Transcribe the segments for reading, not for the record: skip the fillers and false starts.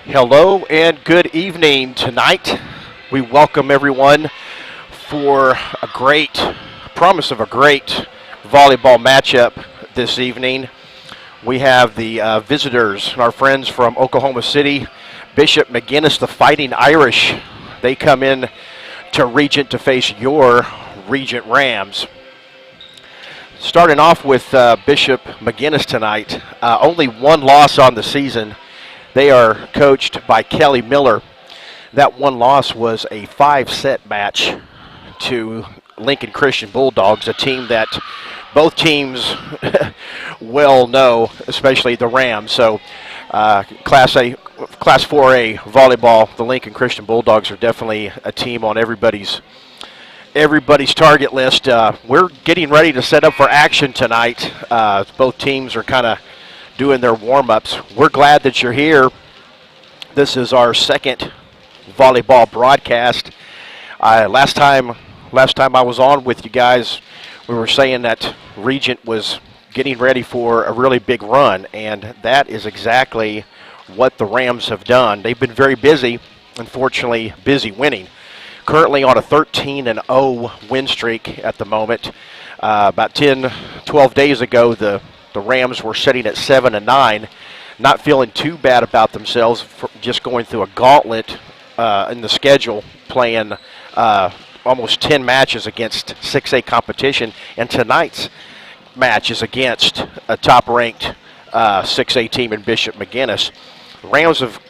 Hello and good evening. Tonight, we welcome everyone for a great, promise of a great volleyball matchup this evening. We have the visitors, our friends from Oklahoma City, Bishop McGuinness, the Fighting Irish. They come in to Regent to face your Regent Rams. Starting off with Bishop McGuinness tonight, only one loss on the season. They are coached by Kelly Miller. That one loss was a 5-set match to Lincoln Christian Bulldogs, a team that both teams well know, especially the Rams. So Class 4A volleyball, the Lincoln Christian Bulldogs are definitely a team on everybody's target list. We're getting ready to set up for action tonight. Both teams are kind of doing their warm-ups. We're glad that you're here. This is our second volleyball broadcast. Last time I was on with you guys, we were saying that Regent was getting ready for a really big run, and that is exactly what the Rams have done. They've been very busy, unfortunately busy winning. Currently on a 13-0 win streak at the moment. About 10, 12 days ago, the Rams were sitting at 7-9, not feeling too bad about themselves for just going through a gauntlet in the schedule, playing almost 10 matches against 6A competition, and tonight's match is against a top-ranked 6A team in Bishop McGuinness. The Rams have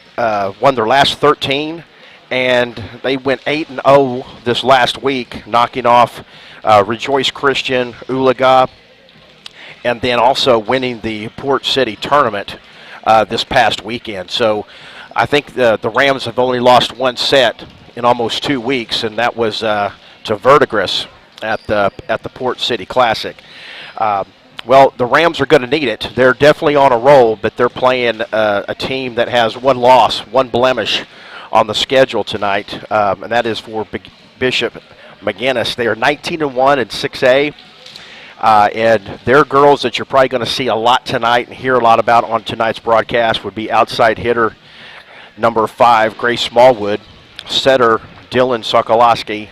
won their last 13, and they went 8-0 this last week, knocking off Rejoice Christian, Ulaga, and then also winning the Port City tournament this past weekend. So I think the Rams have only lost one set in almost 2 weeks, and that was to Verdigris at the Port City Classic. Well, the Rams are going to need it. They're definitely on a roll, but they're playing a team that has one loss, one blemish on the schedule tonight, and that is for Bishop McGuinness. They are 19-1 in 6A. And their girls that you're probably going to see a lot tonight and hear a lot about on tonight's broadcast would be outside hitter number 5, Grace Smallwood, setter Dylan Sokolowski,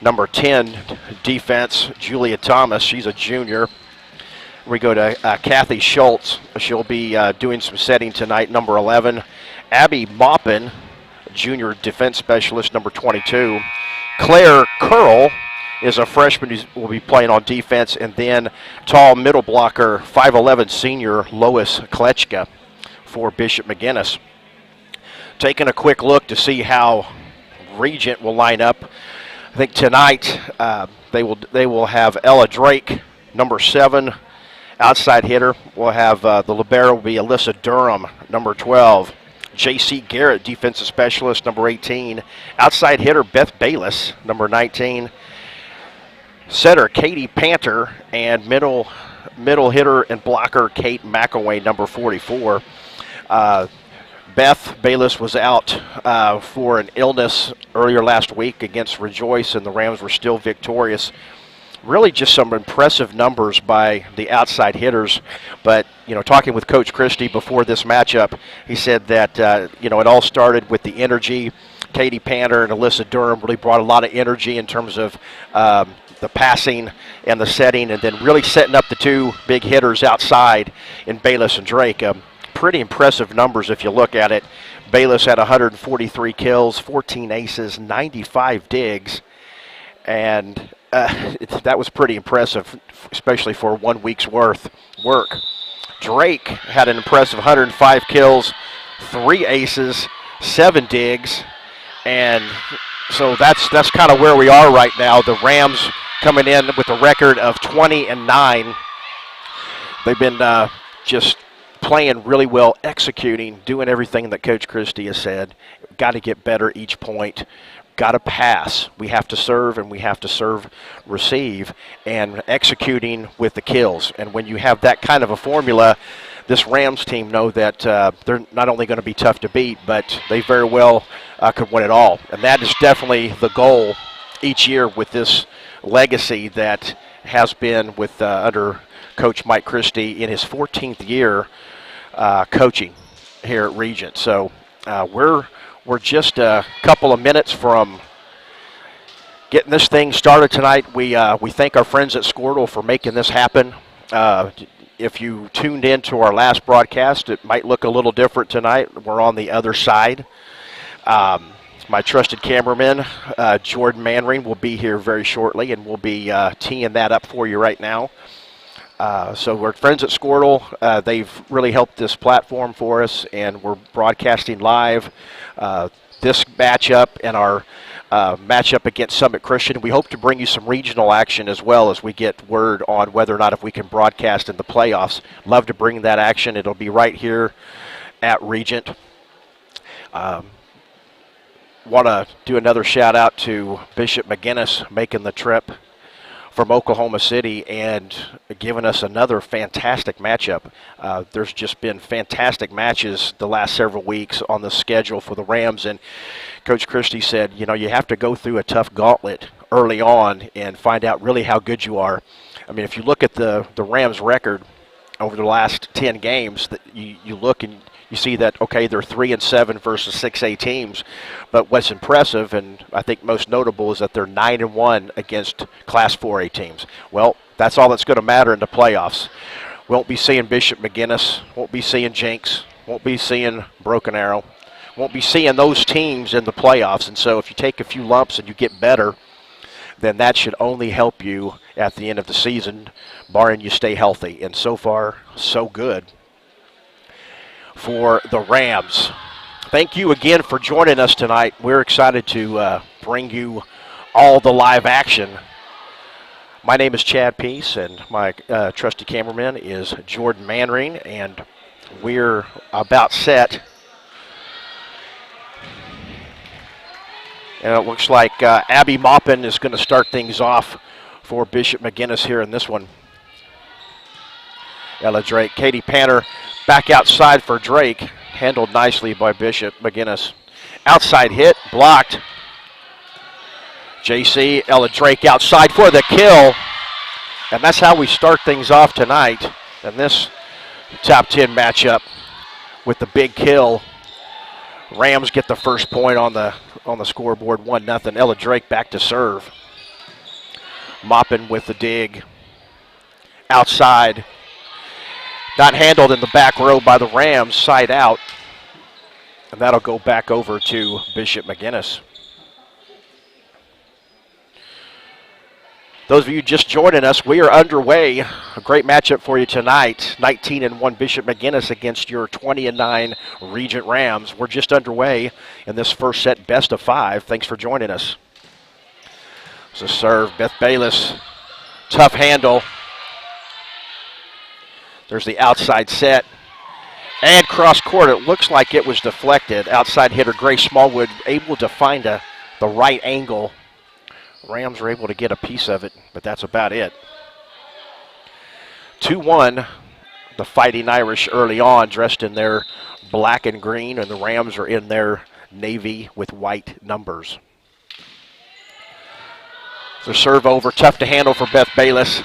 number 10, defense Julia Thomas. She's a junior. We go to Kathy Schultz. She'll be doing some setting tonight, number 11. Abby Maupin, junior defense specialist, number 22. Claire Curl is a freshman who will be playing on defense, and then tall middle blocker, 5'11 senior Lois Kletchka for Bishop McGuinness. Taking a quick look to see how Regent will line up. I think tonight they will have Ella Drake, number 7, outside hitter. We'll have the libero will be Alyssa Durham, number 12. J.C. Garrett, defensive specialist, number 18. Outside hitter Beth Bayless, number 19. Setter Katie Panter, and middle hitter and blocker Kate McAway, number 44. Beth Bayless was out for an illness earlier last week against Rejoice, and the Rams were still victorious. Really just some impressive numbers by the outside hitters. But, talking with Coach Christie before this matchup, he said that, it all started with the energy. Katie Panter and Alyssa Durham really brought a lot of energy in terms of the passing and the setting, and then really setting up the two big hitters outside in Bayless and Drake. Pretty impressive numbers if you look at it. Bayless had 143 kills, 14 aces, 95 digs, and that was pretty impressive, especially for 1 week's worth work. Drake had an impressive 105 kills, 3 aces, 7 digs, and so that's kind of where we are right now. The Rams coming in with a record of 20-9. They've been just playing really well, executing, doing everything that Coach Christie has said. Got to get better each point. Got to pass. We have to serve, and we have to serve, receive, and executing with the kills. And when you have that kind of a formula, this Rams team know that they're not only going to be tough to beat, but they very well could win it all. And that is definitely the goal each year with this legacy that has been with under Coach Mike Christie in his 14th year coaching here at Regent. So We're just a couple of minutes from getting this thing started tonight. We thank our friends at Squirtle for making this happen. If you tuned in to our last broadcast, it might look a little different tonight. We're on the other side. My trusted cameraman, Jordan Manring, will be here very shortly, and we'll be teeing that up for you right now. So we're friends at Squirtle. They've really helped this platform for us, and we're broadcasting live this matchup and our matchup against Summit Christian. We hope to bring you some regional action as well as we get word on whether or not if we can broadcast in the playoffs. Love to bring that action. It'll be right here at Regent. Want to do another shout out to Bishop McGuinness making the trip from Oklahoma City and giving us another fantastic matchup. There's just been fantastic matches the last several weeks on the schedule for the Rams, and Coach Christie said, you know, you have to go through a tough gauntlet early on and find out really how good you are. I mean, if you look at the Rams record over the last 10 games, that you look and you see that, okay, they're 3-7 versus 6A teams, but what's impressive and I think most notable is that they're 9-1 against Class 4A teams. Well, that's all that's going to matter in the playoffs. Won't be seeing Bishop McGuinness, won't be seeing Jenks, won't be seeing Broken Arrow, won't be seeing those teams in the playoffs. And so if you take a few lumps and you get better, then that should only help you at the end of the season, barring you stay healthy. And so far, so good for the Rams. Thank you again for joining us tonight. We're excited to bring you all the live action. My name is Chad Peace, and my trusty cameraman is Jordan Manring, and we're about set. And it looks like Abby Maupin is going to start things off for Bishop McGuinness here in this one. Ella Drake, Katie Panner back outside for Drake. Handled nicely by Bishop McGuinness. Outside hit, blocked. JC, Ella Drake outside for the kill. And that's how we start things off tonight in this top 10 matchup with the big kill. Rams get the first point on the scoreboard, 1-0. Ella Drake back to serve. Maupin with the dig. Outside. Not handled in the back row by the Rams, side out. And that'll go back over to Bishop McGuinness. Those of you just joining us, we are underway. A great matchup for you tonight. 19-1 Bishop McGuinness against your 20-9 Regent Rams. We're just underway in this first set, best of 5. Thanks for joining us. It's a serve, Beth Bayless. Tough handle. There's the outside set. And cross court, it looks like it was deflected. Outside hitter Grace Smallwood able to find the right angle. Rams were able to get a piece of it, but that's about it. 2-1, the Fighting Irish early on, dressed in their black and green, and the Rams are in their navy with white numbers. So serve over, tough to handle for Beth Bayless.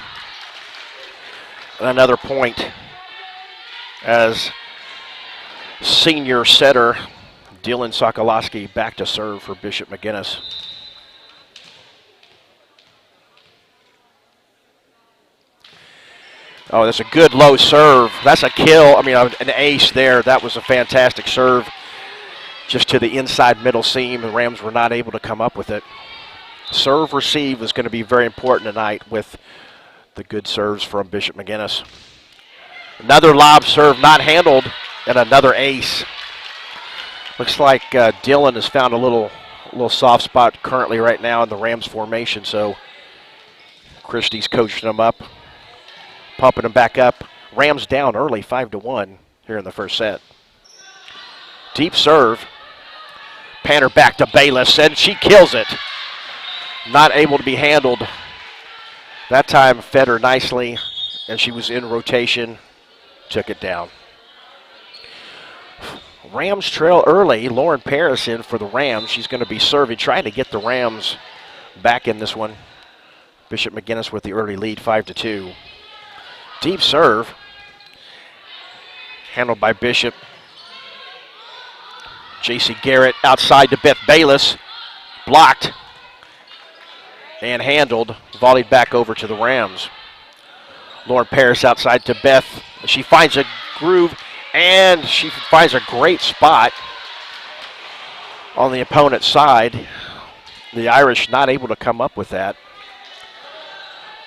Another point as senior setter Dylan Sokolowski back to serve for Bishop McGuinness. Oh, that's a good low serve. That's a kill. I mean, an ace there. That was a fantastic serve just to the inside middle seam. The Rams were not able to come up with it. Serve receive is going to be very important tonight with the good serves from Bishop McGuinness. Another lob serve not handled, and another ace. Looks like Dylan has found a little soft spot currently right now in the Rams formation, so Christie's coaching them up, pumping them back up. Rams down early, 5-1 here in the first set. Deep serve. Panner back to Bayless, and she kills it. Not able to be handled. That time fed her nicely, and she was in rotation, took it down. Rams trail early. Lauren Paris in for the Rams. She's going to be serving, trying to get the Rams back in this one. Bishop McGuinness with the early lead, 5-2. Deep serve. Handled by Bishop. J.C. Garrett outside to Beth Bayless. Blocked and handled. Volleyed back over to the Rams. Lauren Paris outside to Beth. She finds a groove, and she finds a great spot on the opponent's side. The Irish not able to come up with that.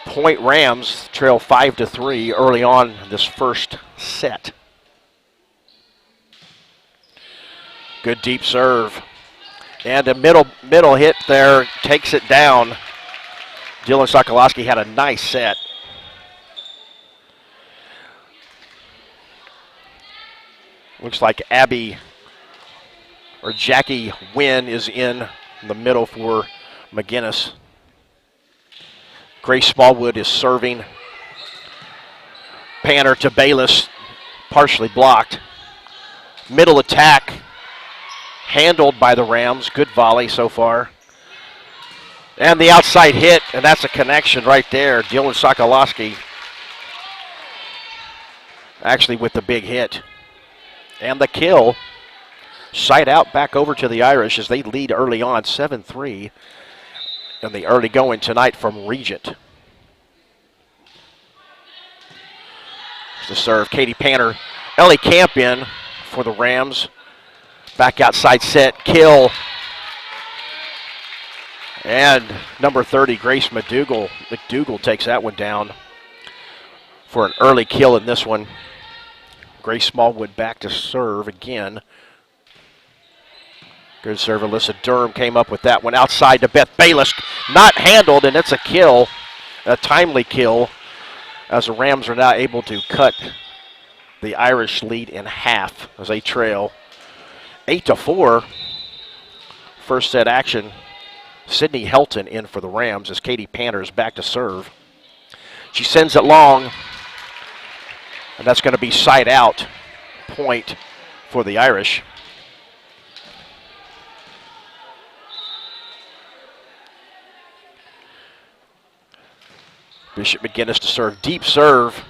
Point Rams trail 5-3 early on this first set. Good deep serve. And a middle hit there takes it down. Dylan Sokolowski had a nice set. Looks like Jackie Wynn is in the middle for McGuinness. Grace Smallwood is serving. Panner to Bayless, partially blocked. Middle attack, handled by the Rams. Good volley so far. And the outside hit, and that's a connection right there. Dylan Sokolowski actually with the big hit. And the kill. Side out back over to the Irish as they lead early on, 7-3. And the early going tonight from Regent. To serve, Katie Panner. Ellie Camp in for the Rams. Back outside set, kill. And number 30, Grace McDougal takes that one down for an early kill in this one. Grace Smallwood back to serve again. Good serve. Alyssa Durham came up with that one outside to Beth Bayless. Not handled, and it's a kill, a timely kill, as the Rams are now able to cut the Irish lead in half as they trail 8-4. First set action. Sydney Helton in for the Rams as Katie Panner is back to serve. She sends it long, and that's going to be side out point for the Irish. Bishop McGuinness to serve, deep serve,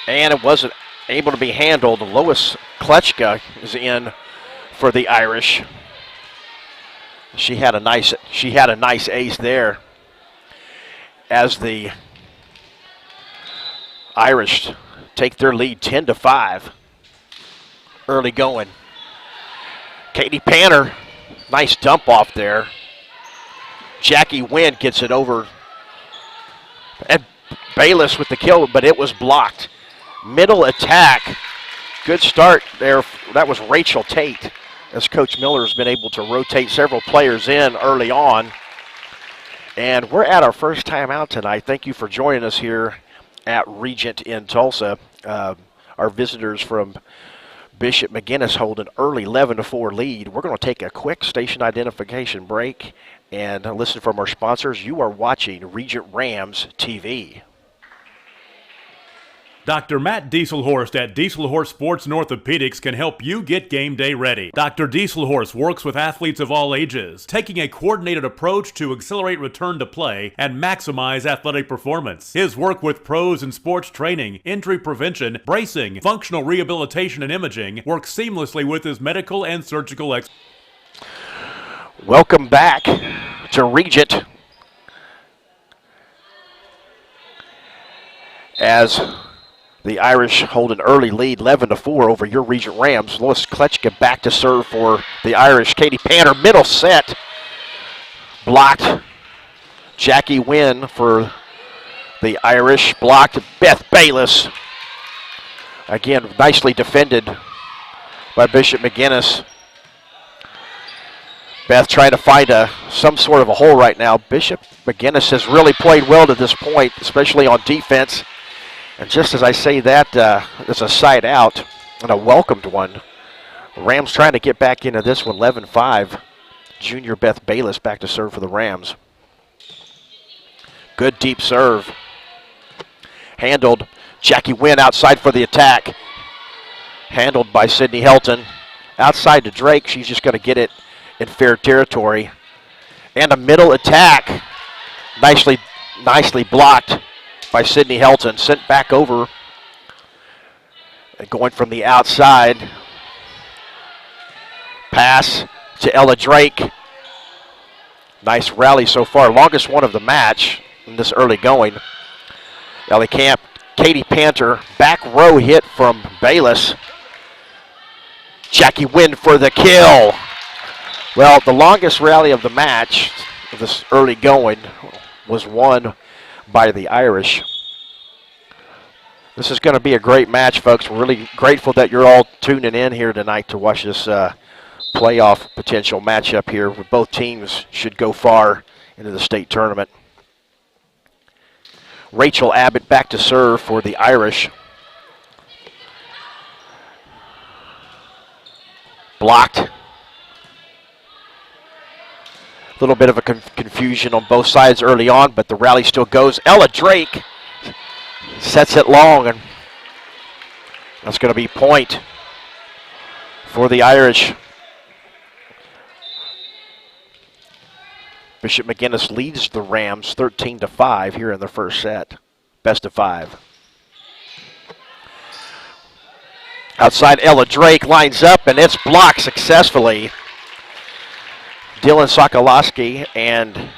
and it wasn't able to be handled. Lois Kletchka is in for the Irish. She had a nice ace there as the Irish take their lead 10-5. Early going. Katie Panner, nice dump off there. Jackie Wynn gets it over. And Bayless with the kill, but it was blocked. Middle attack. Good start there. That was Rachel Tate, as Coach Miller has been able to rotate several players in early on. And we're at our first time out tonight. Thank you for joining us here at Regent in Tulsa. Our visitors from Bishop McGuinness hold an early 11-4 lead. We're going to take a quick station identification break and listen from our sponsors. You are watching Regent Rams TV. Dr. Matt Dieselhorst at Dieselhorst Sports and Orthopedics can help you get game day ready. Dr. Dieselhorst works with athletes of all ages, taking a coordinated approach to accelerate return to play and maximize athletic performance. His work with pros in sports training, injury prevention, bracing, functional rehabilitation, and imaging works seamlessly with his medical and surgical experts. Welcome back to Regent as the Irish hold an early lead, 11-4 over your Regent Rams. Lois Kletchka back to serve for the Irish. Katie Panner, middle set, blocked. Jackie Wynn for the Irish, blocked. Beth Bayless, again, nicely defended by Bishop McGuinness. Beth trying to find some sort of a hole right now. Bishop McGuinness has really played well to this point, especially on defense. And just as I say that, there's a side out and a welcomed one. Rams trying to get back into this one, 11-5. Junior Beth Bayless back to serve for the Rams. Good deep serve. Handled. Jackie Wynn outside for the attack. Handled by Sydney Helton. Outside to Drake. She's just going to get it in fair territory. And a middle attack. Nicely blocked by Sydney Helton, sent back over, and going from the outside. Pass to Ella Drake. Nice rally so far. Longest one of the match in this early going. Ellie Camp, Katie Panter, back row hit from Bayless. Jackie Wynn for the kill. Well, the longest rally of the match, this early going, was won by the Irish. This is going to be a great match, folks. We're really grateful that you're all tuning in here tonight to watch this playoff potential matchup here. Both teams should go far into the state tournament. Rachel Abbott back to serve for the Irish. Blocked. A little bit of a confusion on both sides early on, but the rally still goes. Ella Drake sets it long, and that's going to be point for the Irish. Bishop McGuinness leads the Rams 13-5 here in the first set. Best of 5. Outside, Ella Drake lines up, and it's blocked successfully. Dylan Sokolowski and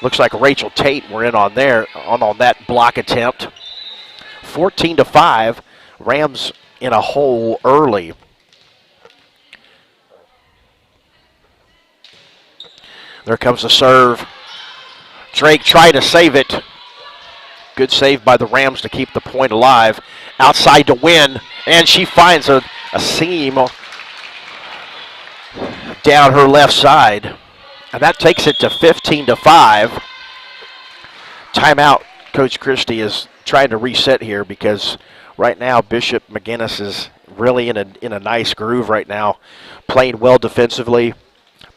looks like Rachel Tate were in on there on that block attempt. 14-5. Rams in a hole early. There comes the serve. Drake tried to save it. Good save by the Rams to keep the point alive. Outside to Win, and she finds a seam down her left side. And that takes it to 15-5. Timeout. Coach Christie is trying to reset here because right now Bishop McGuinness is really in a nice groove right now, playing well defensively,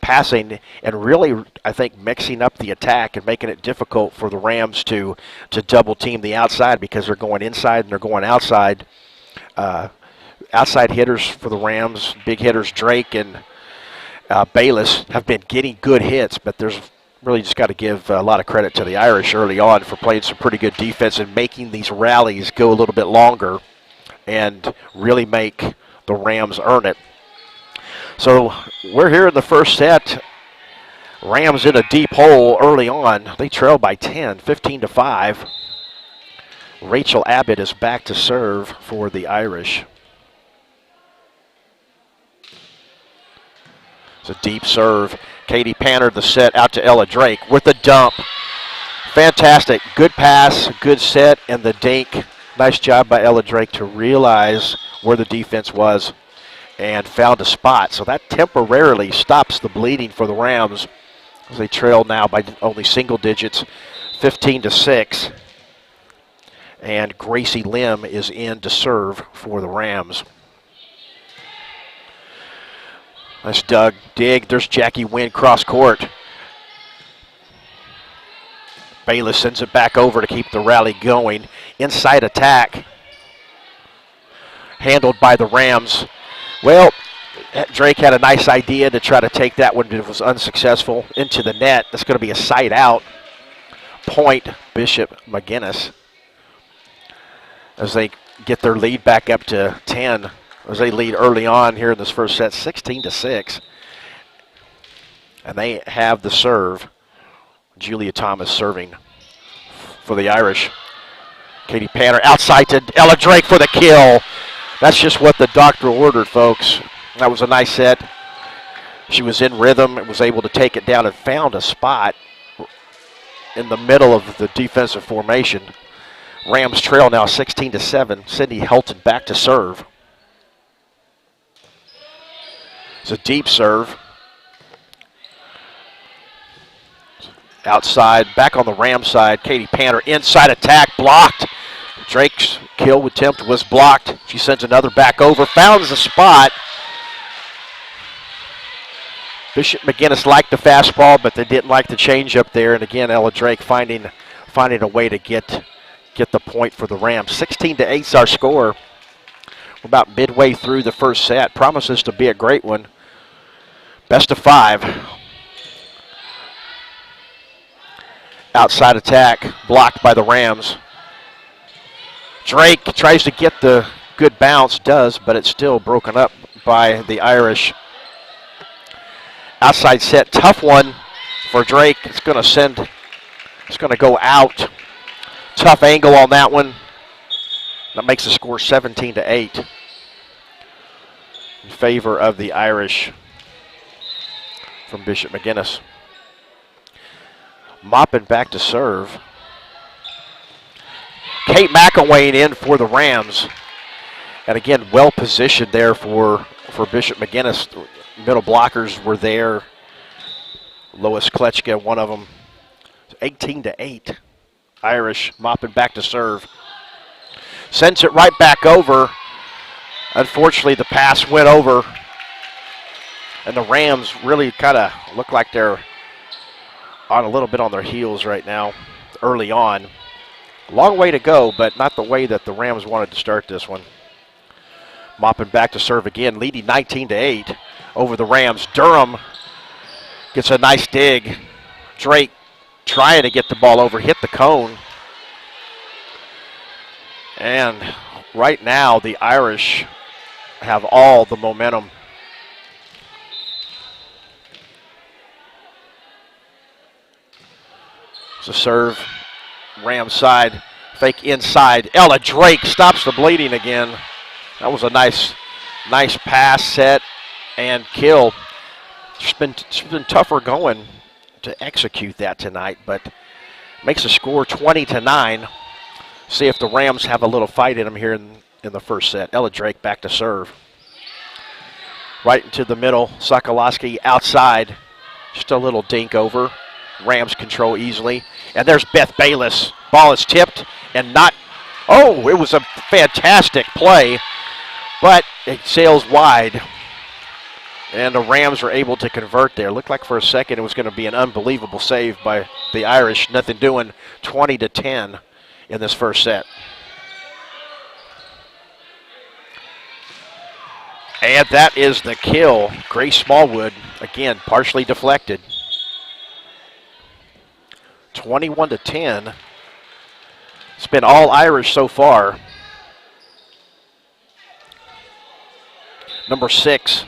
passing, and really, I think, mixing up the attack and making it difficult for the Rams to double team the outside because they're going inside and they're going outside. Outside hitters for the Rams, big hitters Drake and Bayless have been getting good hits, but there's really just got to give a lot of credit to the Irish early on for playing some pretty good defense and making these rallies go a little bit longer and really make the Rams earn it. So we're here in the first set. Rams in a deep hole early on. They trail by 10, 15-5. Rachel Abbott is back to serve for the Irish. It's a deep serve. Katie Panter the set out to Ella Drake with the dump. Fantastic. Good pass, good set, and the dink. Nice job by Ella Drake to realize where the defense was and found a spot. So that temporarily stops the bleeding for the Rams as they trail now by only single digits, 15-6. And Gracie Lim is in to serve for the Rams. Nice dig. There's Jackie Wynn cross court. Bayless sends it back over to keep the rally going. Inside attack. Handled by the Rams. Well, Drake had a nice idea to try to take that one, but it was unsuccessful. Into the net. That's going to be a side out. Point Bishop McGuinness as they get their lead back up to 10. As they lead early on here in this first set, 16-6. And they have the serve. Julia Thomas serving for the Irish. Katie Panter outside to Ella Drake for the kill. That's just what the doctor ordered, folks. That was a nice set. She was in rhythm and was able to take it down and found a spot in the middle of the defensive formation. Rams trail now 16-7. Cindy Helton back to serve. It's a deep serve. Outside, back on the Rams side. Katie Panter, inside attack, blocked. Drake's kill attempt was blocked. She sends another back over, founds the spot. Bishop McGuinness liked the fastball, but they didn't like the change up there. And again, Ella Drake finding a way to get the point for the Rams. 16-8 is our score. We're about midway through the first set. Promises to be a great one. Best of 5. Outside attack, blocked by the Rams. Drake tries to get the good bounce, does, but it's still broken up by the Irish. Outside set, tough one for Drake. It's going to go out. Tough angle on that one. That makes the score 17-8 in favor of the Irish from Bishop McGuinness. Mopping back to serve. Kate McElwain in for the Rams. And again, well positioned there for Bishop McGuinness. Middle blockers were there. Lois Kletchka, one of them. 18-8. Irish mopping back to serve. Sends it right back over. Unfortunately, the pass went over. And the Rams really kind of look like they're on a little bit on their heels right now, early on. Long way to go, but not the way that the Rams wanted to start this one. Mopping back to serve again, leading 19-8 over the Rams. Durham gets a nice dig. Drake trying to get the ball over, hit the cone. And right now, the Irish have all the momentum. It's a serve, Rams side, fake inside. Ella Drake stops the bleeding again. That was a nice pass, set, and kill. It's been tougher going to execute that tonight, but makes the score 20-9. See if the Rams have a little fight in them here in the first set. Ella Drake back to serve. Right into the middle, Sokolowski outside. Just a little dink over. Rams control easily. And there's Beth Bayless. Ball is tipped and not. Oh, it was a fantastic play, but it sails wide. And the Rams were able to convert there. Looked like for a second it was going to be an unbelievable save by the Irish. Nothing doing. 20-10 in this first set. And that is the kill. Grace Smallwood, again, partially deflected. 21-10. It's been all Irish so far. Number 6,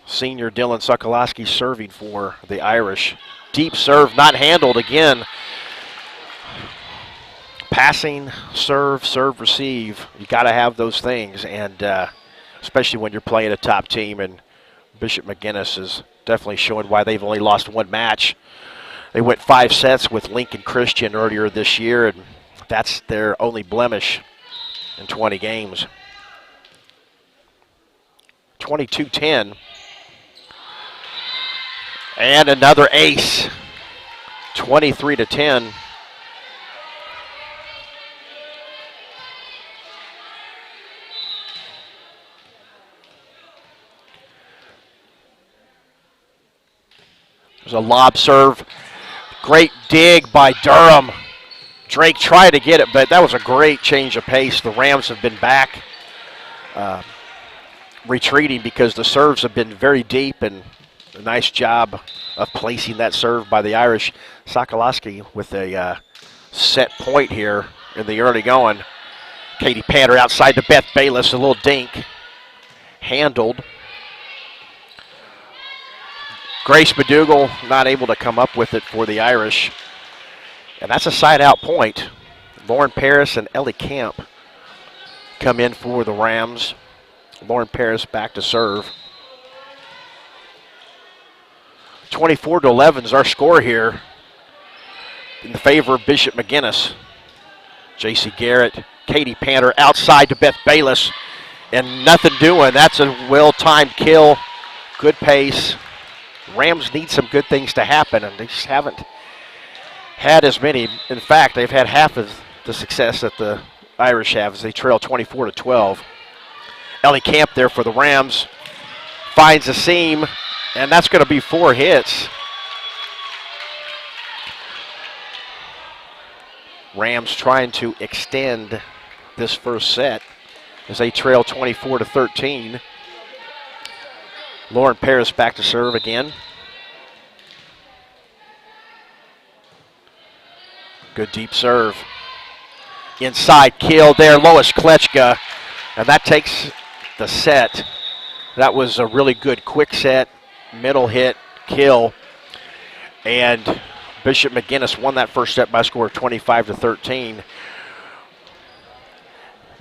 senior Dylan Sokolowski serving for the Irish. Deep serve, not handled again. Passing, serve, receive. You got to have those things, and especially when you're playing a top team. And Bishop McGuinness is definitely showing why they've only lost one match. They went 5 sets with Lincoln Christian earlier this year, and that's their only blemish in 20 games. 22-10. And another ace. 23-10. There's a lob serve. Great dig by Durham. Drake tried to get it, but that was a great change of pace. The Rams have been back retreating because the serves have been very deep, and a nice job of placing that serve by the Irish. Sokolowski with a set point here in the early going. Katie Panter outside to Beth Bayless, a little dink. Handled. Grace McDougall not able to come up with it for the Irish. And that's a side-out point. Lauren Paris and Ellie Camp come in for the Rams. Lauren Paris back to serve. 24-11 is our score here in the favor of Bishop McGuinness. J.C. Garrett, Katie Panter outside to Beth Bayless, and nothing doing. That's a well-timed kill. Good pace. Rams need some good things to happen, and they just haven't had as many. In fact, they've had half of the success that the Irish have as they trail 24-12. Ellie Camp there for the Rams. Finds a seam, and that's going to be 4 hits. Rams trying to extend this first set as they trail 24-13. Lauren Paris back to serve again. Good deep serve. Inside kill there, Lois Kletchka. And that takes the set That was a really good quick set, middle hit, kill, and Bishop McGuinness won that first set by a score of 25-13.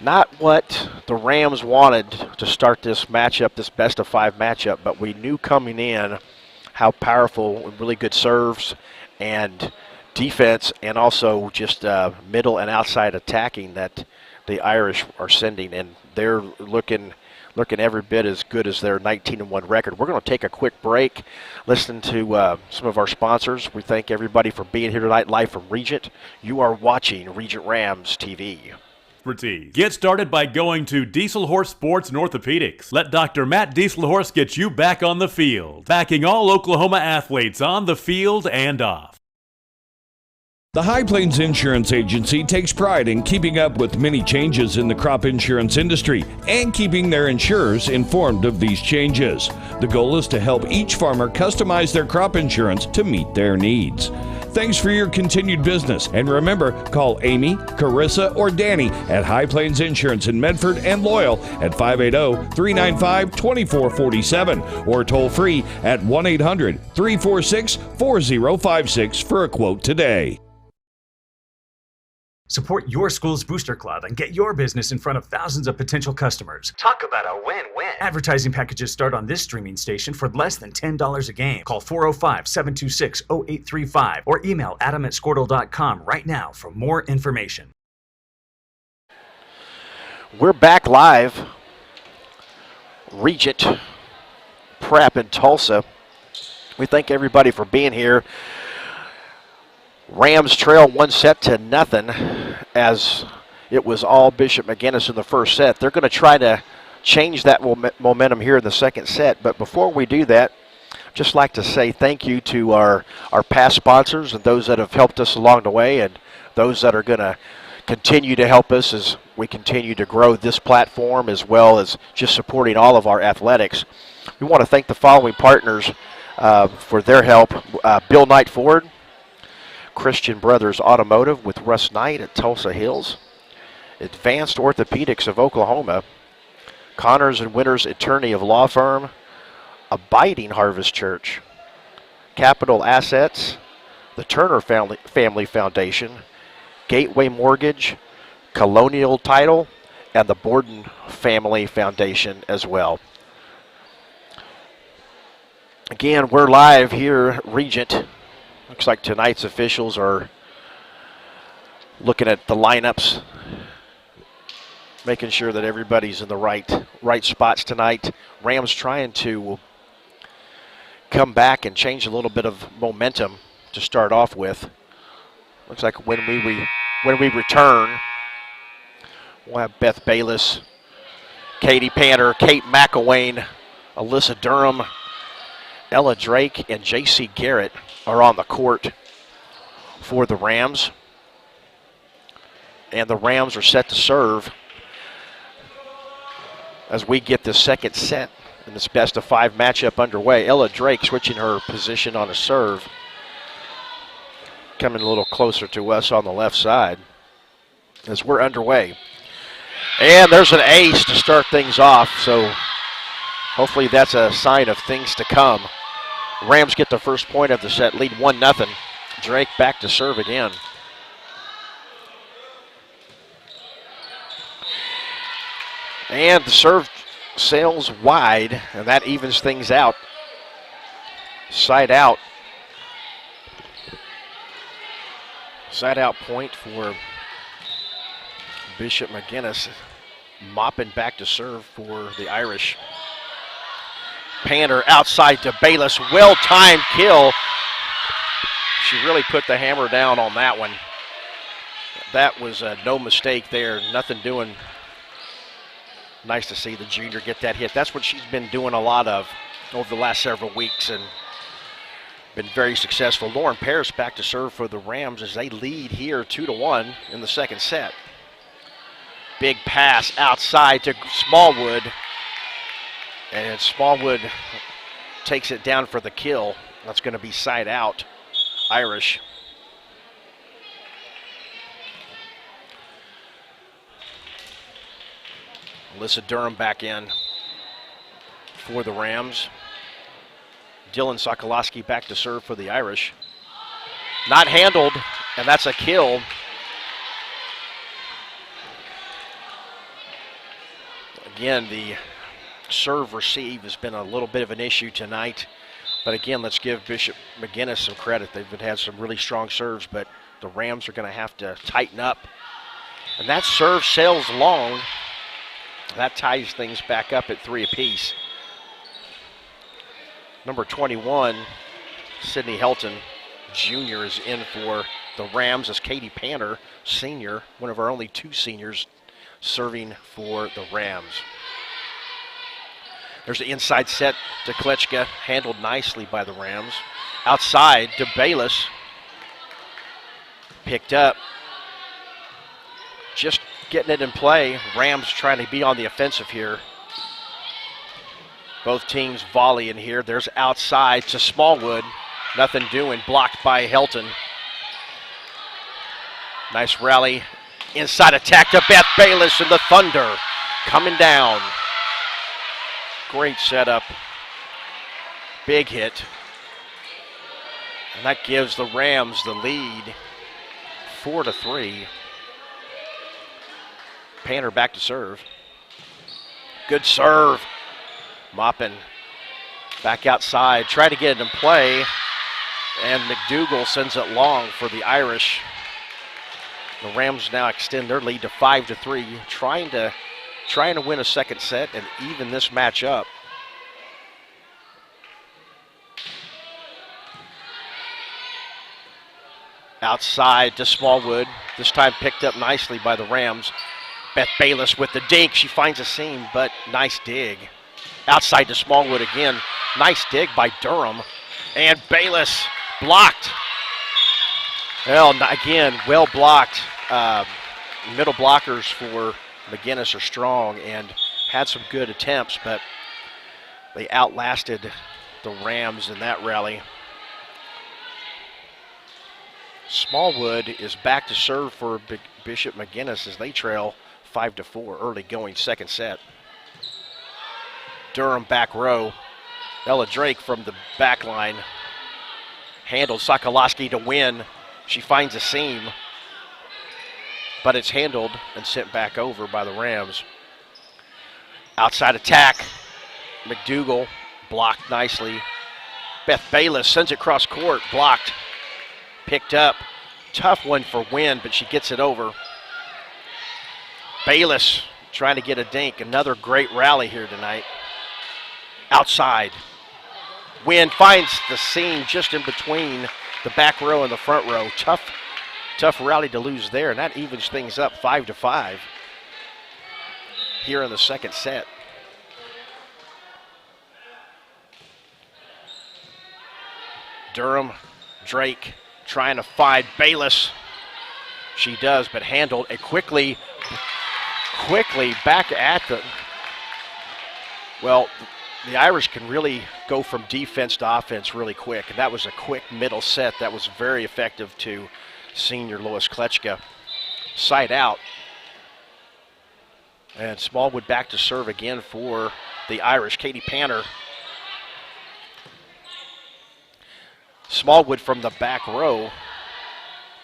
Not what the Rams wanted to start this matchup, this best-of-5 matchup, but we knew coming in how powerful, really good serves and defense, and also just middle and outside attacking that the Irish are sending, and they're looking every bit as good as their 19-1 record. We're going to take a quick break, listen to some of our sponsors. We thank everybody for being here tonight live from Regent. You are watching Regent Rams TV. Get started by going to Diesel Horse Sports and Orthopedics. Let Dr. Matt Dieselhorse get you back on the field, backing all Oklahoma athletes on the field and off. The High Plains Insurance Agency takes pride in keeping up with many changes in the crop insurance industry and keeping their insurers informed of these changes. The goal is to help each farmer customize their crop insurance to meet their needs. Thanks for your continued business, and remember, call Amy, Carissa, or Danny at High Plains Insurance in Medford and Loyal at 580-395-2447 or toll free at 1-800-346-4056 for a quote today. Support your school's booster club and get your business in front of thousands of potential customers. Talk about a win-win. Advertising packages start on this streaming station for less than $10 a game. Call 405-726-0835 or email adam@squirtle.com right now for more information. We're back live. Regent Prep in Tulsa. We thank everybody for being here. Rams trail 1-0 as it was all Bishop McGuinness in the first set. They're going to try to change that momentum here in the second set. But before we do that, I'd just like to say thank you to our past sponsors and those that have helped us along the way, and those that are going to continue to help us as we continue to grow this platform, as well as just supporting all of our athletics. We want to thank the following partners for their help. Bill Knight Ford, Christian Brothers Automotive with Russ Knight at Tulsa Hills, Advanced Orthopedics of Oklahoma, Connors and Winters Attorney of Law Firm, Abiding Harvest Church, Capital Assets, the Turner Family Foundation, Gateway Mortgage, Colonial Title, and the Borden Family Foundation as well. Again, we're live here at Regent. Looks like tonight's officials are looking at the lineups, making sure that everybody's in the right spots tonight. Rams trying to come back and change a little bit of momentum to start off with. Looks like when we return, we'll have Beth Bayless, Katie Panter, Kate McElwain, Alyssa Durham, Ella Drake, and J.C. Garrett are on the court for the Rams. And the Rams are set to serve as we get the second set in this best-of-5 matchup underway. Ella Drake switching her position on a serve, coming a little closer to us on the left side as we're underway. And there's an ace to start things off, so hopefully that's a sign of things to come. Rams get the first point of the set, lead 1-0. Drake back to serve again. And the serve sails wide, and that evens things out. Side out. Side out point for Bishop McGuinness. Mopping back to serve for the Irish. Panter outside to Bayless. Well-timed kill. She really put the hammer down on that one. That was no mistake there. Nothing doing. Nice to see the junior get that hit. That's what she's been doing a lot of over the last several weeks and been very successful. Lauren Paris back to serve for the Rams as they lead here 2-1 in the second set. Big pass outside to Smallwood. And Smallwood takes it down for the kill. That's going to be side out, Irish. Alyssa Durham back in for the Rams. Dylan Sokolowski back to serve for the Irish. Not handled, and that's a kill. Again, the serve receive has been a little bit of an issue tonight. But again, let's give Bishop McGuinness some credit. They've had some really strong serves, but the Rams are going to have to tighten up. And that serve sails long. That ties things back up at 3 apiece. Number 21, Sidney Helton Jr. is in for the Rams as Katie Panner, senior, one of our only 2 seniors serving for the Rams. There's the inside set to Klitschka, handled nicely by the Rams. Outside to Bayless. Picked up. Just getting it in play. Rams trying to be on the offensive here. Both teams volley in here. There's outside to Smallwood. Nothing doing. Blocked by Helton. Nice rally. Inside attack to Beth Bayless and the Thunder coming down. Great setup. Big hit. And that gives the Rams the lead 4-3. Panner back to serve. Good serve. Moppin back outside. Try to get it in play. And McDougal sends it long for the Irish. The Rams now extend their lead to 5-3, trying to win a second set and even this match up. Outside to Smallwood, this time picked up nicely by the Rams. Beth Bayless with the dink. She finds a seam, but nice dig. Outside to Smallwood again. Nice dig by Durham. And Bayless blocked. Well, again, well blocked. Middle blockers for McGuinness are strong and had some good attempts, but they outlasted the Rams in that rally. Smallwood is back to serve for Bishop McGuinness as they trail 5-4 early going second set. Durham back row. Ella Drake from the back line. Handled Sokolowski to win. She finds a seam, but it's handled and sent back over by the Rams. Outside attack. McDougal blocked nicely. Beth Bayless sends it cross court, blocked. Picked up. Tough one for Wynn, but she gets it over. Bayless trying to get a dink. Another great rally here tonight. Outside. Wynn finds the seam just in between the back row and the front row. Tough rally to lose there, and that evens things up 5-5 here in the second set. Durham, Drake trying to find Bayless. She does, but handled it quickly back at the, well, the Irish can really go from defense to offense really quick, and that was a quick middle set that was very effective to senior Lois Klitschka. Side out. And Smallwood back to serve again for the Irish. Katie Panner. Smallwood from the back row.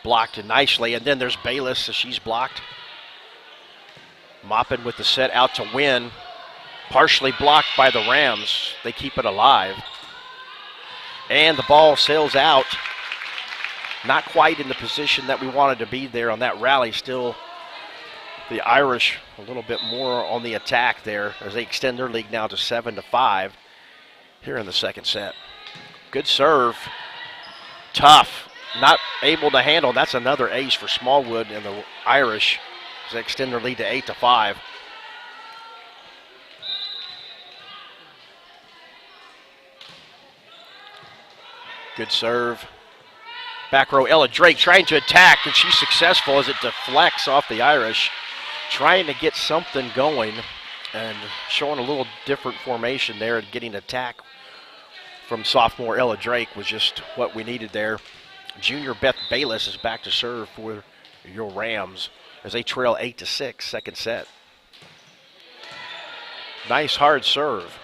Blocked nicely, and then there's Bayless as she's blocked. Moppin with the set out to win. Partially blocked by the Rams. They keep it alive. And the ball sails out. Not quite in the position that we wanted to be there on that rally. Still, the Irish a little bit more on the attack there as they extend their lead now to 7-5 here in the second set. Good serve. Tough. Not able to handle. That's another ace for Smallwood and the Irish as they extend their lead to 8-5. Good serve. Back row, Ella Drake trying to attack, and she's successful as it deflects off the Irish. Trying to get something going and showing a little different formation there and getting attack from sophomore Ella Drake was just what we needed there. Junior Beth Bayless is back to serve for your Rams as they trail 8-6, second set. Nice hard serve.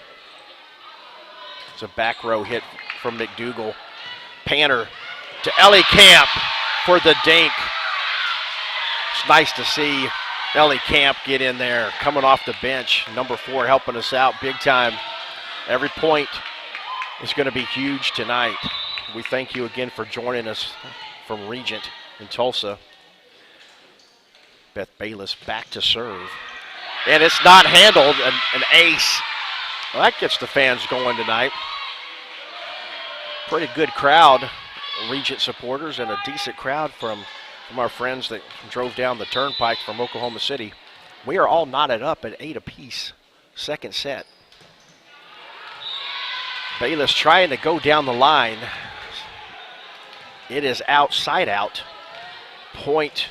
It's a back row hit from McDougal. Panner to Ellie Camp for the dink. It's nice to see Ellie Camp get in there, coming off the bench. Number 4 helping us out big time. Every point is going to be huge tonight. We thank you again for joining us from Regent in Tulsa. Beth Bayless back to serve. And it's not handled, an ace. Well, that gets the fans going tonight. Pretty good crowd, Regent supporters, and a decent crowd from our friends that drove down the turnpike from Oklahoma City. We are all knotted up at 8 apiece. Second set. Bayless trying to go down the line. It is outside out. Point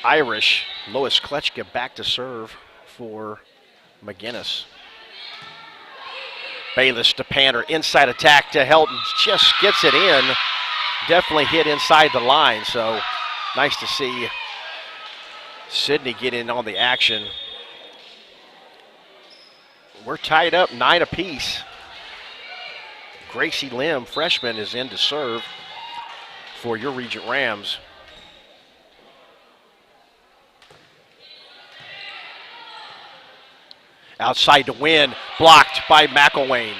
Irish. Lois Kletchka back to serve for McGuinness. Bayless to Panner. Inside attack to Helton. Just gets it in. Definitely hit inside the line. So nice to see Sydney get in on the action. We're tied up 9 apiece. Gracie Lim, freshman, is in to serve for your Regent Rams. Outside to win, blocked by McElwain.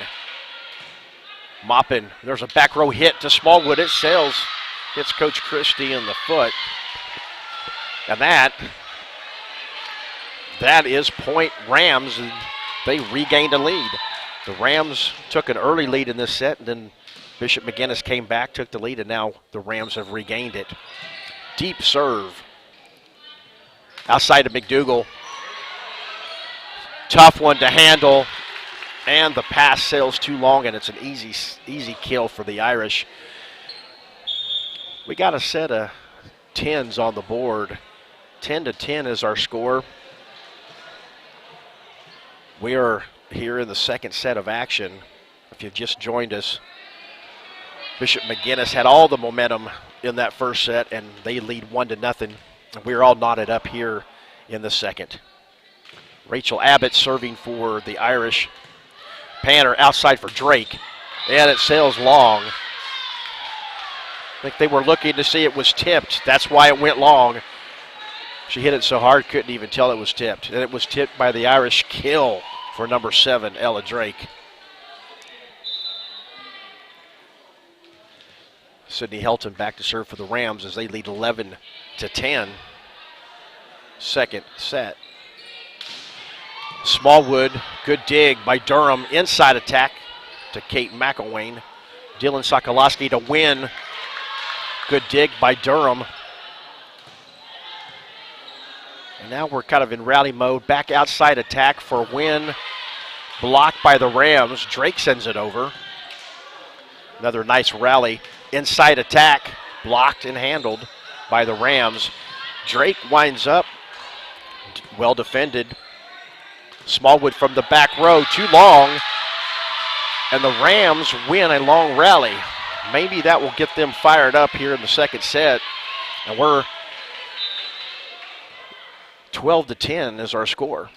Moppin, there's a back row hit to Smallwood. It sails, hits Coach Christie in the foot. And that is point Rams, and they regained a lead. The Rams took an early lead in this set, and then Bishop McGuinness came back, took the lead, and now the Rams have regained it. Deep serve. Outside of McDougal. Tough one to handle, and the pass sails too long, and it's an easy kill for the Irish. We got a set of 10s on the board. 10-10 is our score. We are here in the second set of action. If you've just joined us, Bishop McGuinness had all the momentum in that first set, and they lead 1-0. We're all knotted up here in the second. Rachel Abbott serving for the Irish. Panner outside for Drake, and it sails long. I think they were looking to see it was tipped. That's why it went long. She hit it so hard, couldn't even tell it was tipped. And it was tipped by the Irish. Kill for number 7, Ella Drake. Sydney Helton back to serve for the Rams as they lead 11-10. Second set. Smallwood, good dig by Durham. Inside attack to Kate McElwain. Dylan Sokolowski to win. Good dig by Durham. And now we're kind of in rally mode. Back outside attack for win. Blocked by the Rams. Drake sends it over. Another nice rally. Inside attack. Blocked and handled by the Rams. Drake winds up. Well defended. Smallwood from the back row. Too long. And the Rams win a long rally. Maybe that will get them fired up here in the second set. And we're 12-10 is our score.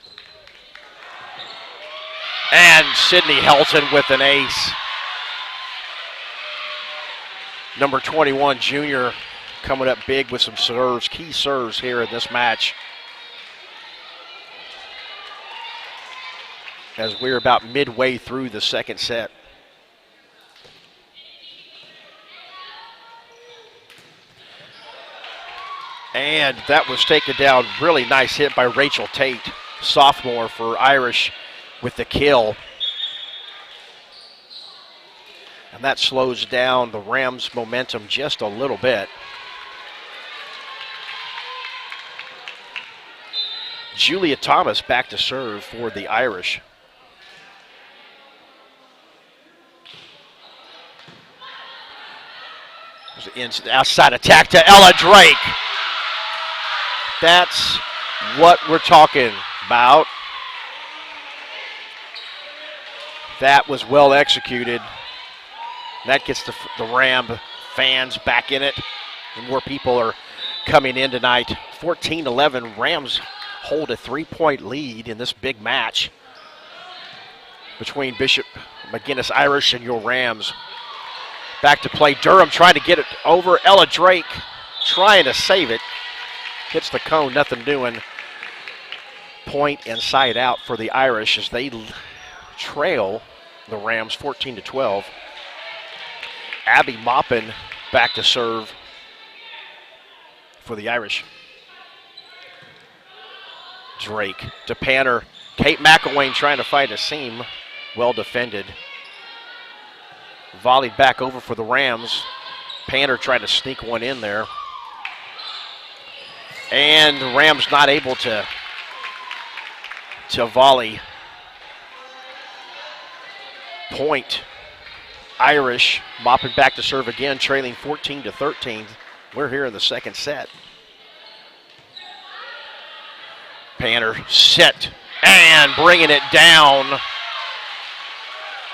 And Sydney Helton with an ace. Number 21, junior, coming up big with some serves, key serves here in this match. As we're about midway through the second set. And that was taken down. Really nice hit by Rachel Tate, sophomore for Irish, with the kill. And that slows down the Rams' momentum just a little bit. Julia Thomas back to serve for the Irish. Outside attack to Ella Drake. That's what we're talking about. That was well executed. That gets the Ram fans back in it. And more people are coming in tonight. 14-11, Rams hold a 3-point lead in this big match. between Bishop McGuinness Irish and your Rams. Back to play. Durham trying to get it over. Ella Drake trying to save it. Hits the cone, nothing doing. Point and side out for the Irish as they trail the Rams 14-12. Abby Maupin back to serve for the Irish. Drake to Panner. Kate McElwain trying to fight a seam. Well defended. Volleyed back over for the Rams. Panner trying to sneak one in there. And the Rams not able to volley. Point. Irish mopping back to serve again, trailing 14-13. We're here in the second set. Panner set and bringing it down.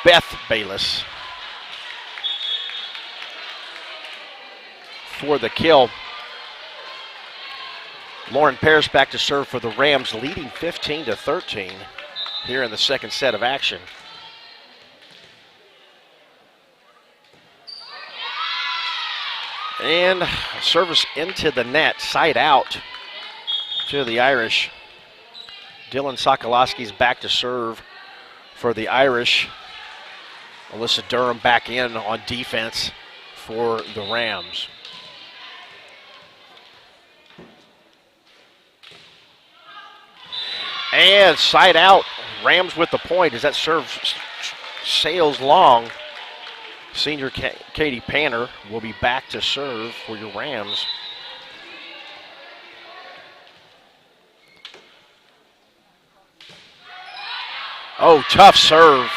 Beth Bayless for the kill. Lauren Pears back to serve for the Rams, leading 15-13 here in the second set of action. And service into the net, side out to the Irish. Dylan Sokolowski's back to serve for the Irish. Alyssa Durham back in on defense for the Rams. And side out, Rams with the point as that serve sails long. Senior Katie Panner will be back to serve for your Rams. Oh, tough serve.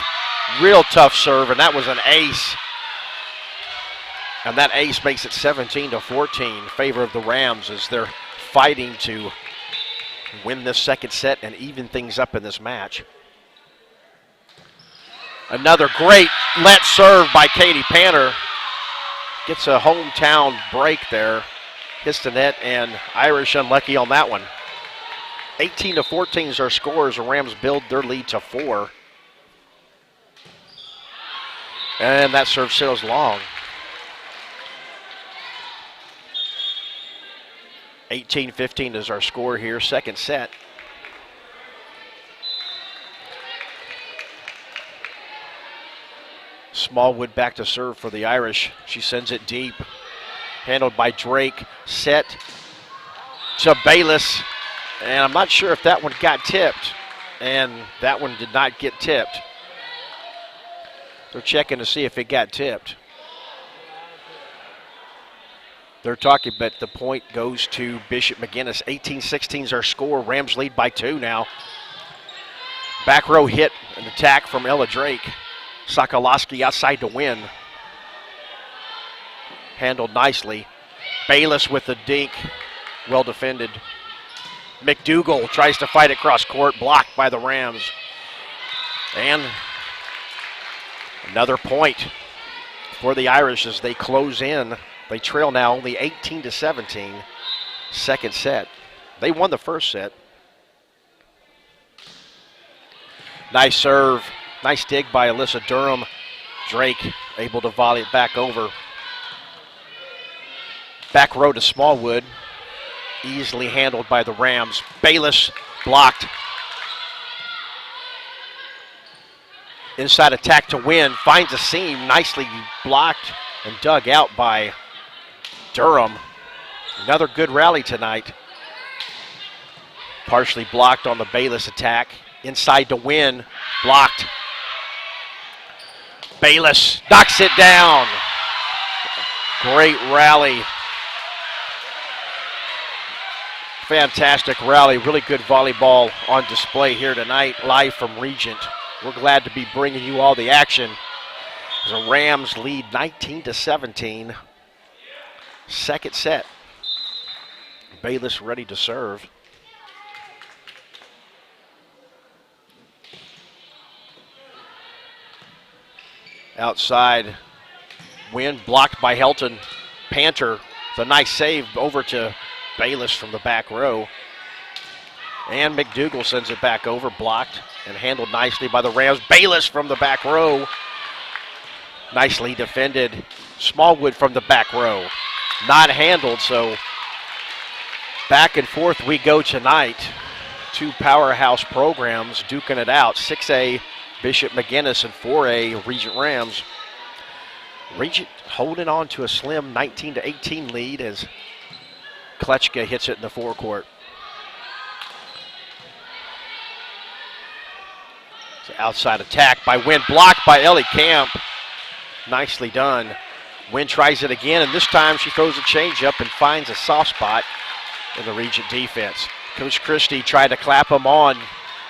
Real tough serve, and that was an ace. And that ace makes it 17-14 in favor of the Rams as they're fighting to win this second set and even things up in this match. Another great let serve by Katie Panner. Gets a hometown break there. Hits the net, and Irish unlucky on that one. 18-14 is our score as the Rams build their lead to 4. And that serve sails long. 18-15 is our score here, second set. Smallwood back to serve for the Irish. She sends it deep. Handled by Drake. Set to Bayless. And I'm not sure if that one got tipped. And that one did not get tipped. They're checking to see if it got tipped. They're talking, but the point goes to Bishop McGuinness. 18-16 is our score. Rams lead by 2 now. Back row hit, an attack from Ella Drake. Sokolowski outside to win. Handled nicely. Bayless with the dink. Well defended. McDougal tries to fight across court. Blocked by the Rams. And another point for the Irish as they close in. They trail now only 18-17. Second set. They won the first set. Nice serve. Nice dig by Alyssa Durham. Drake able to volley it back over. Back row to Smallwood. Easily handled by the Rams. Bayless blocked. Inside attack to win. Finds a seam. Nicely blocked and dug out by Durham. Another good rally tonight. Partially blocked on the Bayless attack. Inside to win. Blocked. Bayless knocks it down. Great rally. Fantastic rally. Really good volleyball on display here tonight, live from Regent. We're glad to be bringing you all the action. The Rams lead 19-17. Second set. Bayless ready to serve. Outside, win blocked by Helton. Panter, the nice save over to Bayless from the back row. And McDougal sends it back over, blocked. and handled nicely by the Rams. Bayless from the back row. Nicely defended. Smallwood from the back row. Not handled, so back and forth we go tonight. Two powerhouse programs duking it out. 6A Bishop McGuinness and 4A Regent Rams. Regent holding on to a slim 19-18 lead as Kletchka hits it in the forecourt. So outside attack by Wynn, blocked by Ellie Camp. Nicely done. Wynn tries it again, and this time she throws a changeup and finds a soft spot in the Regent defense. Coach Christie tried to clap them on.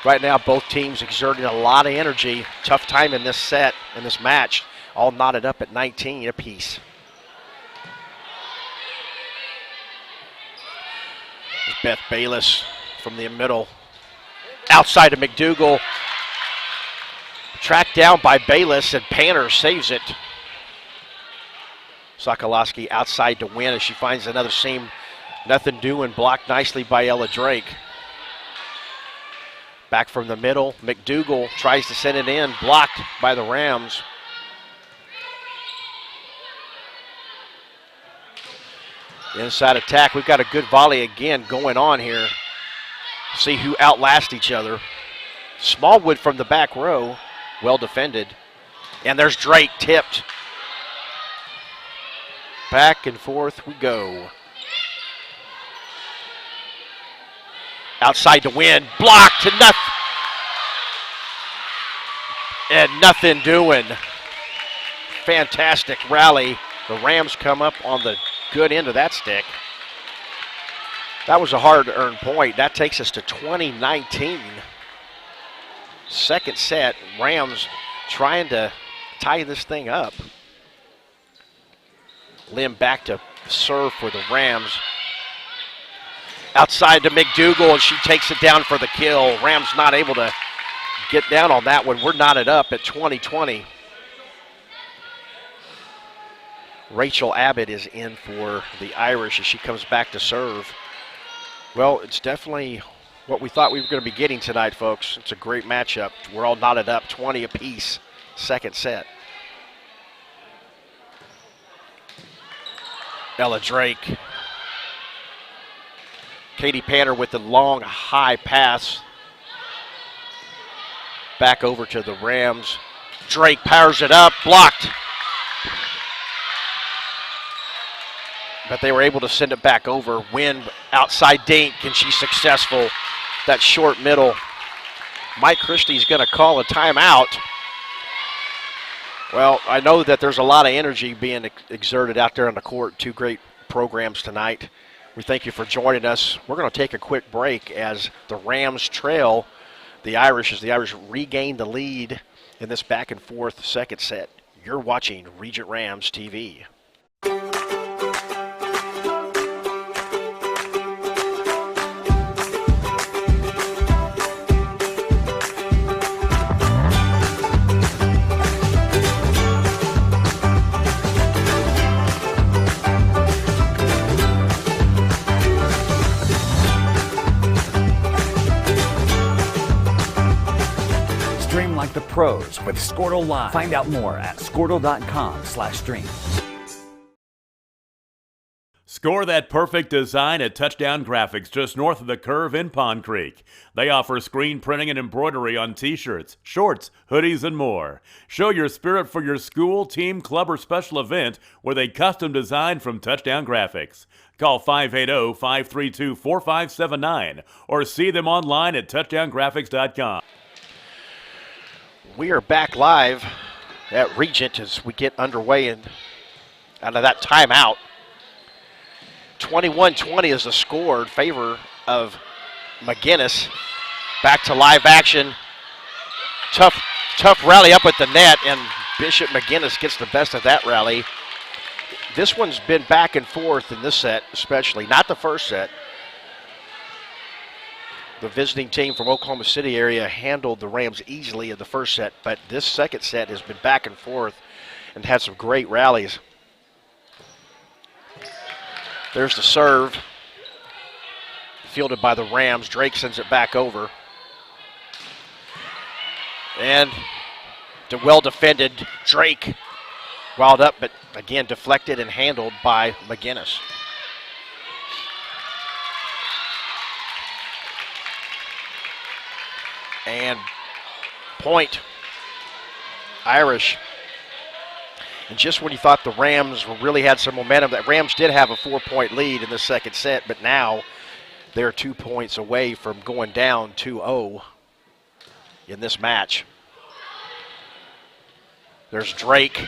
Right now, both teams exerting a lot of energy. Tough time in this set, in this match. All knotted up at 19 apiece. Beth Bayless from the middle. Outside to McDougal. Tracked down by Bayless, and Panner saves it. Sokolowski outside to Win as she finds another seam. Nothing doing, blocked nicely by Ella Drake. Back from the middle, McDougal tries to send it in, blocked by the Rams. Inside attack, we've got a good volley again going on here. See who outlast each other. Smallwood from the back row, well defended. And there's Drake tipped. Back and forth we go. Outside to Win, blocked to nothing. And nothing doing. Fantastic rally. The Rams come up on the good end of that stick. That was a hard-earned point. That takes us to 20-19. Second set, Rams trying to tie this thing up. Lim back to serve for the Rams. Outside to McDougal, and she takes it down for the kill. Rams not able to get down on that one. We're knotted up at 20-20. Rachel Abbott is in for the Irish as she comes back to serve. Well, it's definitely what we thought we were going to be getting tonight, folks. It's a great matchup. We're all knotted up, 20 apiece, second set. Ella Drake. Katie Panner with the long, high pass. Back over to the Rams. Drake powers it up, blocked. But they were able to send it back over. Win outside dink, and she's successful. That short middle. Mike Christie's going to call a timeout. Well, I know that there's a lot of energy being exerted out there on the court. Two great programs tonight. We thank you for joining us. We're going to take a quick break as the Rams trail the Irish as the Irish regain the lead in this back and forth second set. You're watching Regent Rams TV. Stream like the pros with Squirtle Live. Find out more at squirtle.com/stream. Score that perfect design at Touchdown Graphics just north of the curve in Pond Creek. They offer screen printing and embroidery on t-shirts, shorts, hoodies, and more. Show your spirit for your school, team, club, or special event with a custom design from Touchdown Graphics. Call 580-532-4579 or see them online at touchdowngraphics.com. We are back live at Regent as we get underway and out of that timeout. 21-20 is the score in favor of McGuinness. Back to live action. Tough rally up at the net, and Bishop McGuinness gets the best of that rally. This one's been back and forth in this set, especially. Not the first set. The visiting team from Oklahoma City area handled the Rams easily in the first set, but this second set has been back and forth and had some great rallies. There's the serve. Fielded by the Rams. Drake sends it back over. And the well-defended Drake wound up, but again deflected and handled by McGuinness. And point, Irish. And just when you thought the Rams really had some momentum, that Rams did have a 4-point lead in the second set, but now they're 2 points away from going down 2-0 in this match. There's Drake,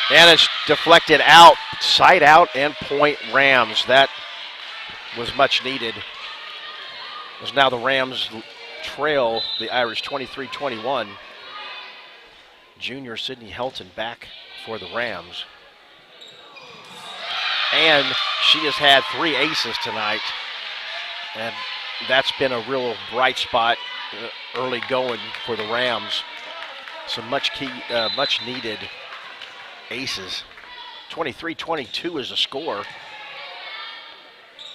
and it's deflected out, side out, and point Rams. That was much needed. As now the Rams trail the Irish 23-21. Junior Sydney Helton back for the Rams. And she has had 3 aces tonight. And that's been a real bright spot early going for the Rams. Some much needed aces. 23-22 is the score.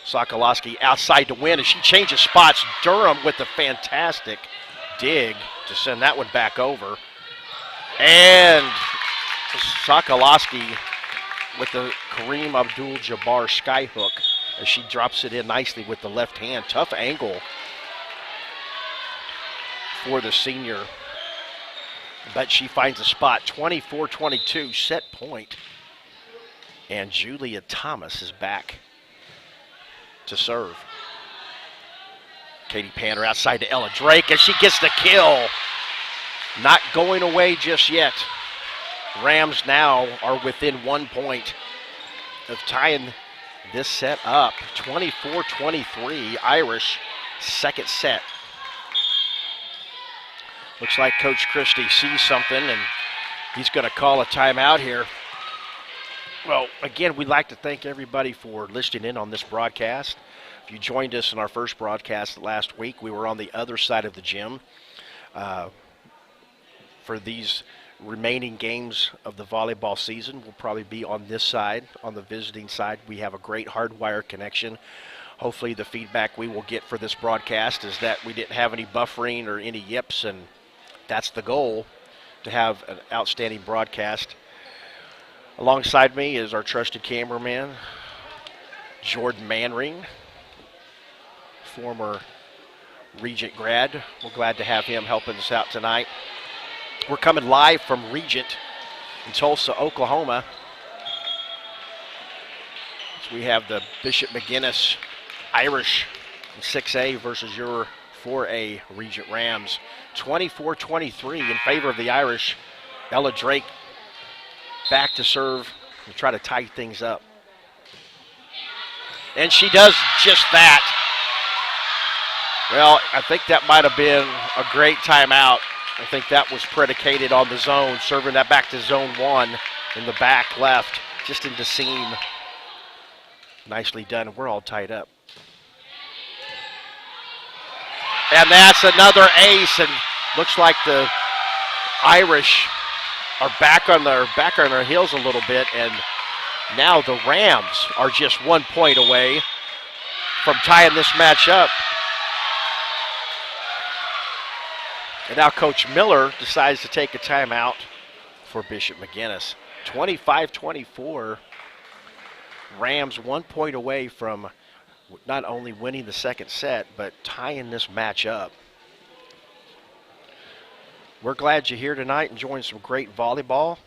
Sokolowski outside to win, and she changes spots. Durham with the fantastic dig to send that one back over. And Sokolowski with the Kareem Abdul-Jabbar skyhook as she drops it in nicely with the left hand. Tough angle for the senior, but she finds a spot. 24-22, set point. And Julia Thomas is back to serve. Katie Panter outside to Ella Drake, and she gets the kill. Not going away just yet. Rams now are within 1 point of tying this set up. 24-23, Irish, second set. Looks like Coach Christie sees something, and he's going to call a timeout here. Well, again, we'd like to thank everybody for listening in on this broadcast. If you joined us in our first broadcast last week, we were on the other side of the gym. For these remaining games of the volleyball season, we'll probably be on this side, on the visiting side. We have a great hardwire connection. Hopefully the feedback we will get for this broadcast is that we didn't have any buffering or any yips, and that's the goal, to have an outstanding broadcast. Alongside me is our trusted cameraman, Jordan Manring, former Regent grad. We're glad to have him helping us out tonight. We're coming live from Regent in Tulsa, Oklahoma. So we have the Bishop McGuinness Irish in 6A versus your 4A Regent Rams. 24-23 in favor of the Irish. Ella Drake back to serve and try to tie things up. And she does just that. Well, I think that might have been a great timeout. I think that was predicated on the zone, serving that back to zone 1 in the back left, just into seam. Nicely done. We're all tied up. And that's another ace, and looks like the Irish are back on their heels a little bit, and now the Rams are just 1 point away from tying this match up. And now Coach Miller decides to take a timeout for Bishop McGuinness. 25-24. Rams 1 point away from not only winning the second set, but tying this match up. We're glad you're here tonight enjoying some great volleyball.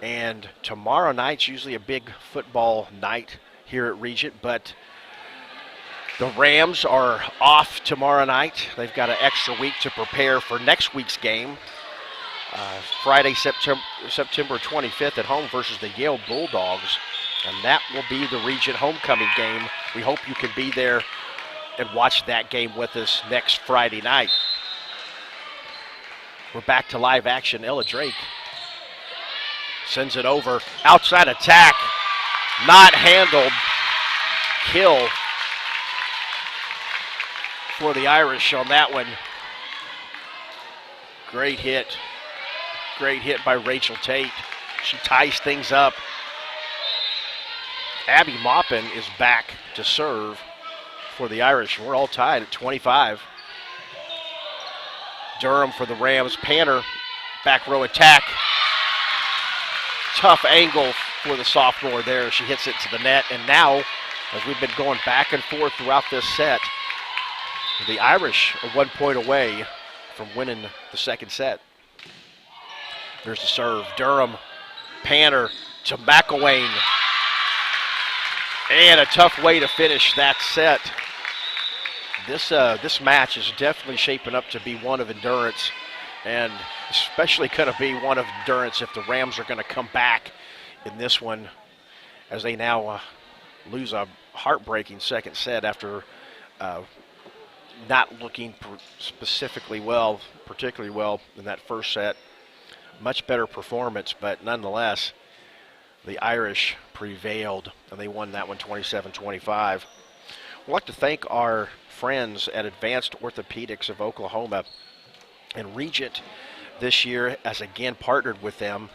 And tomorrow night's usually a big football night here at Regent, but the Rams are off tomorrow night. They've got an extra week to prepare for next week's game. Friday, September 25th at home versus the Yale Bulldogs. And that will be the Regent homecoming game. We hope you can be there and watch that game with us next Friday night. We're back to live action. Ella Drake sends it over. Outside attack. Not handled. Kill for the Irish on that one. Great hit. Great hit by Rachel Tate. She ties things up. Abby Maupin is back to serve for the Irish. We're all tied at 25. Durham for the Rams. Panner, back row attack. Tough angle for the sophomore there. She hits it to the net. And now, as we've been going back and forth throughout this set, the Irish are 1 point away from winning the second set. There's the serve. Durham, Panner to McElwain. And a tough way to finish that set. This match is definitely shaping up to be one of endurance, and especially going to be one of endurance if the Rams are going to come back in this one, as they now lose a heartbreaking second set after not looking particularly well in that first set. Much better performance, but nonetheless, the Irish prevailed, and they won that one 27-25. I'd like to thank our friends at Advanced Orthopedics of Oklahoma and Regent this year has again partnered with them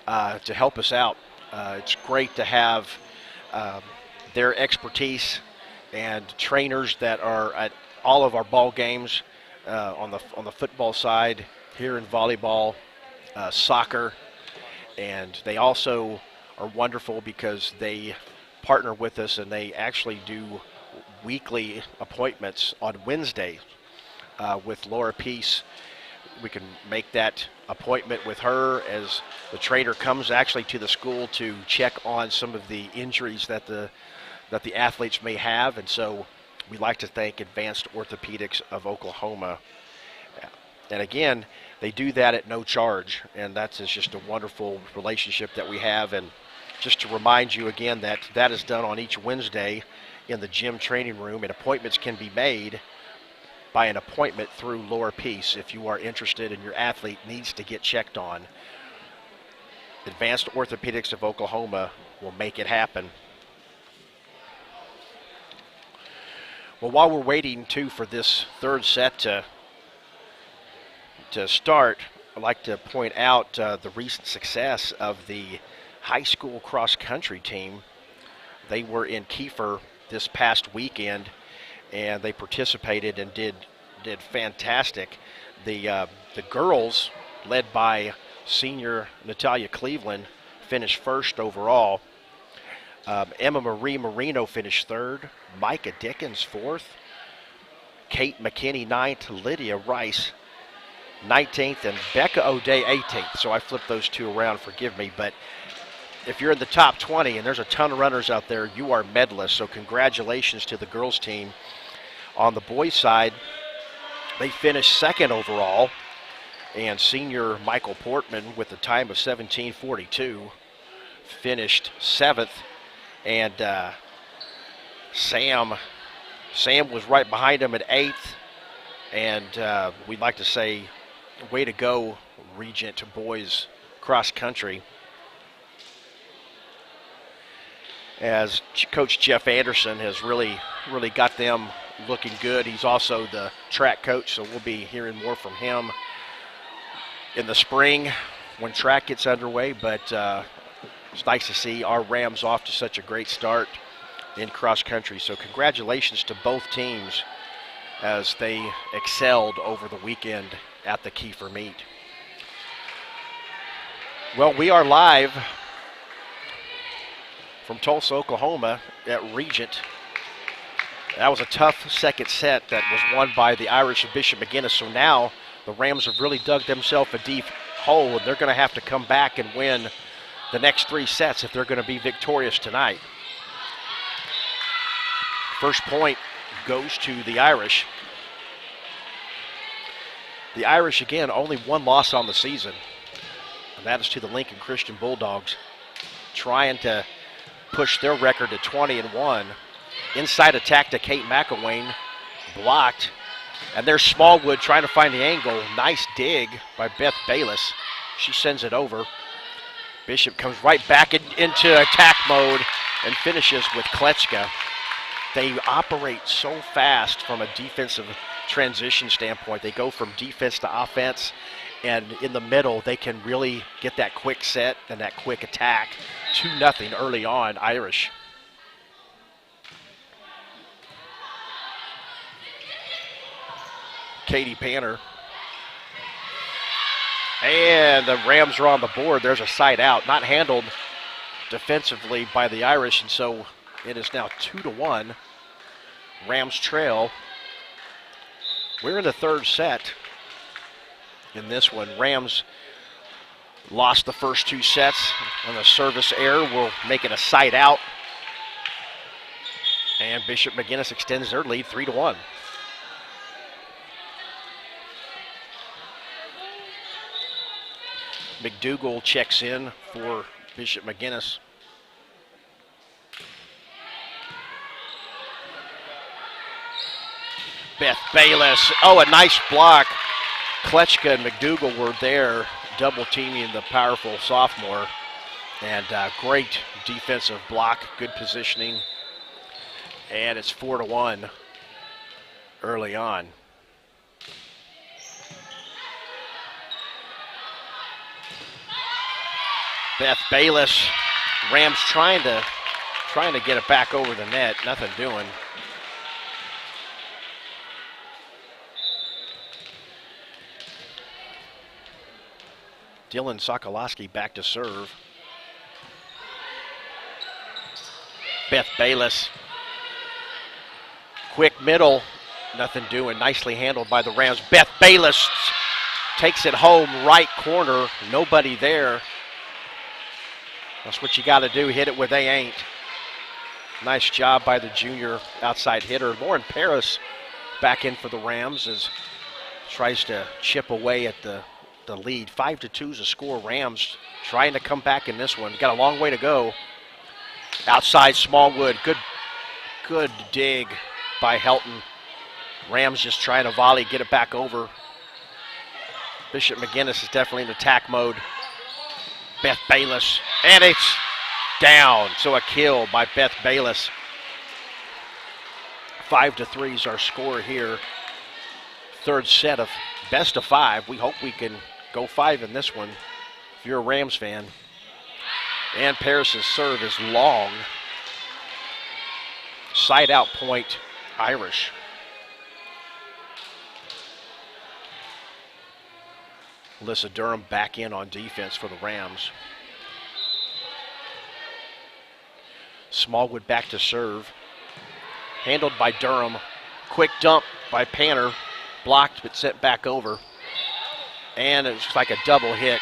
to help us out. It's great to have their expertise and trainers that are at all of our ball games on the football side, here in volleyball, soccer, and they also are wonderful because they partner with us and they actually do weekly appointments on Wednesday with Laura Peace. We can make that appointment with her as the trainer comes actually to the school to check on some of the injuries that the athletes may have, and so we'd like to thank Advanced Orthopedics of Oklahoma. And again, they do that at no charge, and that's just a wonderful relationship that we have. And just to remind you again that that is done on each Wednesday in the gym training room, and appointments can be made by an appointment through Laura Peace if you are interested and your athlete needs to get checked on. Advanced Orthopedics of Oklahoma will make it happen. Well, while we're waiting too for this third set to start, I'd like to point out the recent success of the high school cross country team. They were in Kiefer this past weekend, and they participated and did fantastic. The girls, led by senior Natalia Cleveland, finished first overall. Emma Marie Marino finished third. Micah Dickens fourth. Kate McKinney ninth. Lydia Rice 19th, and Becca O'Day 18th. So I flipped those two around, forgive me, but if you're in the top 20, and there's a ton of runners out there, you are medalists, so congratulations to the girls team. On the boys side, they finished second overall, and senior Michael Portman with a time of 17:42 finished seventh, and Sam was right behind him at eighth, and we'd like to say way to go, Regent boys cross country, as Coach Jeff Anderson has really got them looking good. He's also the track coach, so we'll be hearing more from him in the spring when track gets underway, but it's nice to see our Rams off to such a great start in cross country. So congratulations to both teams as they excelled over the weekend at the Kiefer meet. Well, we are live from Tulsa, Oklahoma at Regent. That was a tough second set that was won by the Irish of Bishop McGuinness. So now the Rams have really dug themselves a deep hole, and they're going to have to come back and win the next three sets if they're going to be victorious tonight. First point goes to the Irish. The Irish, again, only one loss on the season, and that is to the Lincoln Christian Bulldogs, trying to push their record to 20-1. Inside attack to Kate McElwain, blocked, and there's Smallwood trying to find the angle. Nice dig by Beth Bayless. She sends it over. Bishop comes right back into attack mode and finishes with Kletska. They operate so fast from a defensive transition standpoint. They go from defense to offense, and in the middle, they can really get that quick set and that quick attack. 2-0 early on, Irish. Katie Panner And the Rams are on the board. There's a side out, not handled defensively by the Irish, and so it is now 2-1. Rams trail. We're in the third set in this one. Rams lost the first two sets, and the service error will make it a side out. And Bishop McGuinness extends their lead 3-1. McDougal checks in for Bishop McGuinness. Beth Bayless. Oh, a nice block. Kletchka and McDougal were there, double teaming the powerful sophomore. And great defensive block, good positioning. And it's 4-1 early on. Beth Bayless, Rams trying to get it back over the net, nothing doing. Dylan Sokolowski back to serve. Beth Bayless, quick middle, nothing doing. Nicely handled by the Rams. Beth Bayless takes it home, right corner, nobody there. That's what you got to do, hit it where they ain't. Nice job by the junior outside hitter. Lauren Paris back in for the Rams as tries to chip away at the lead. 5-2 is a score. Rams trying to come back in this one. Got a long way to go. Outside Smallwood, good dig by Helton. Rams just trying to volley, get it back over. Bishop McGuinness is definitely in attack mode. Beth Bayless, and it's down. So a kill by Beth Bayless. 5-3 is our score here. Third set of best of 5. We hope we can go 5 in this one if you're a Rams fan. And Paris's serve is long. Side out point, Irish. Alyssa Durham back in on defense for the Rams. Smallwood back to serve. Handled by Durham. Quick dump by Panner. Blocked but sent back over. And it's like a double hit.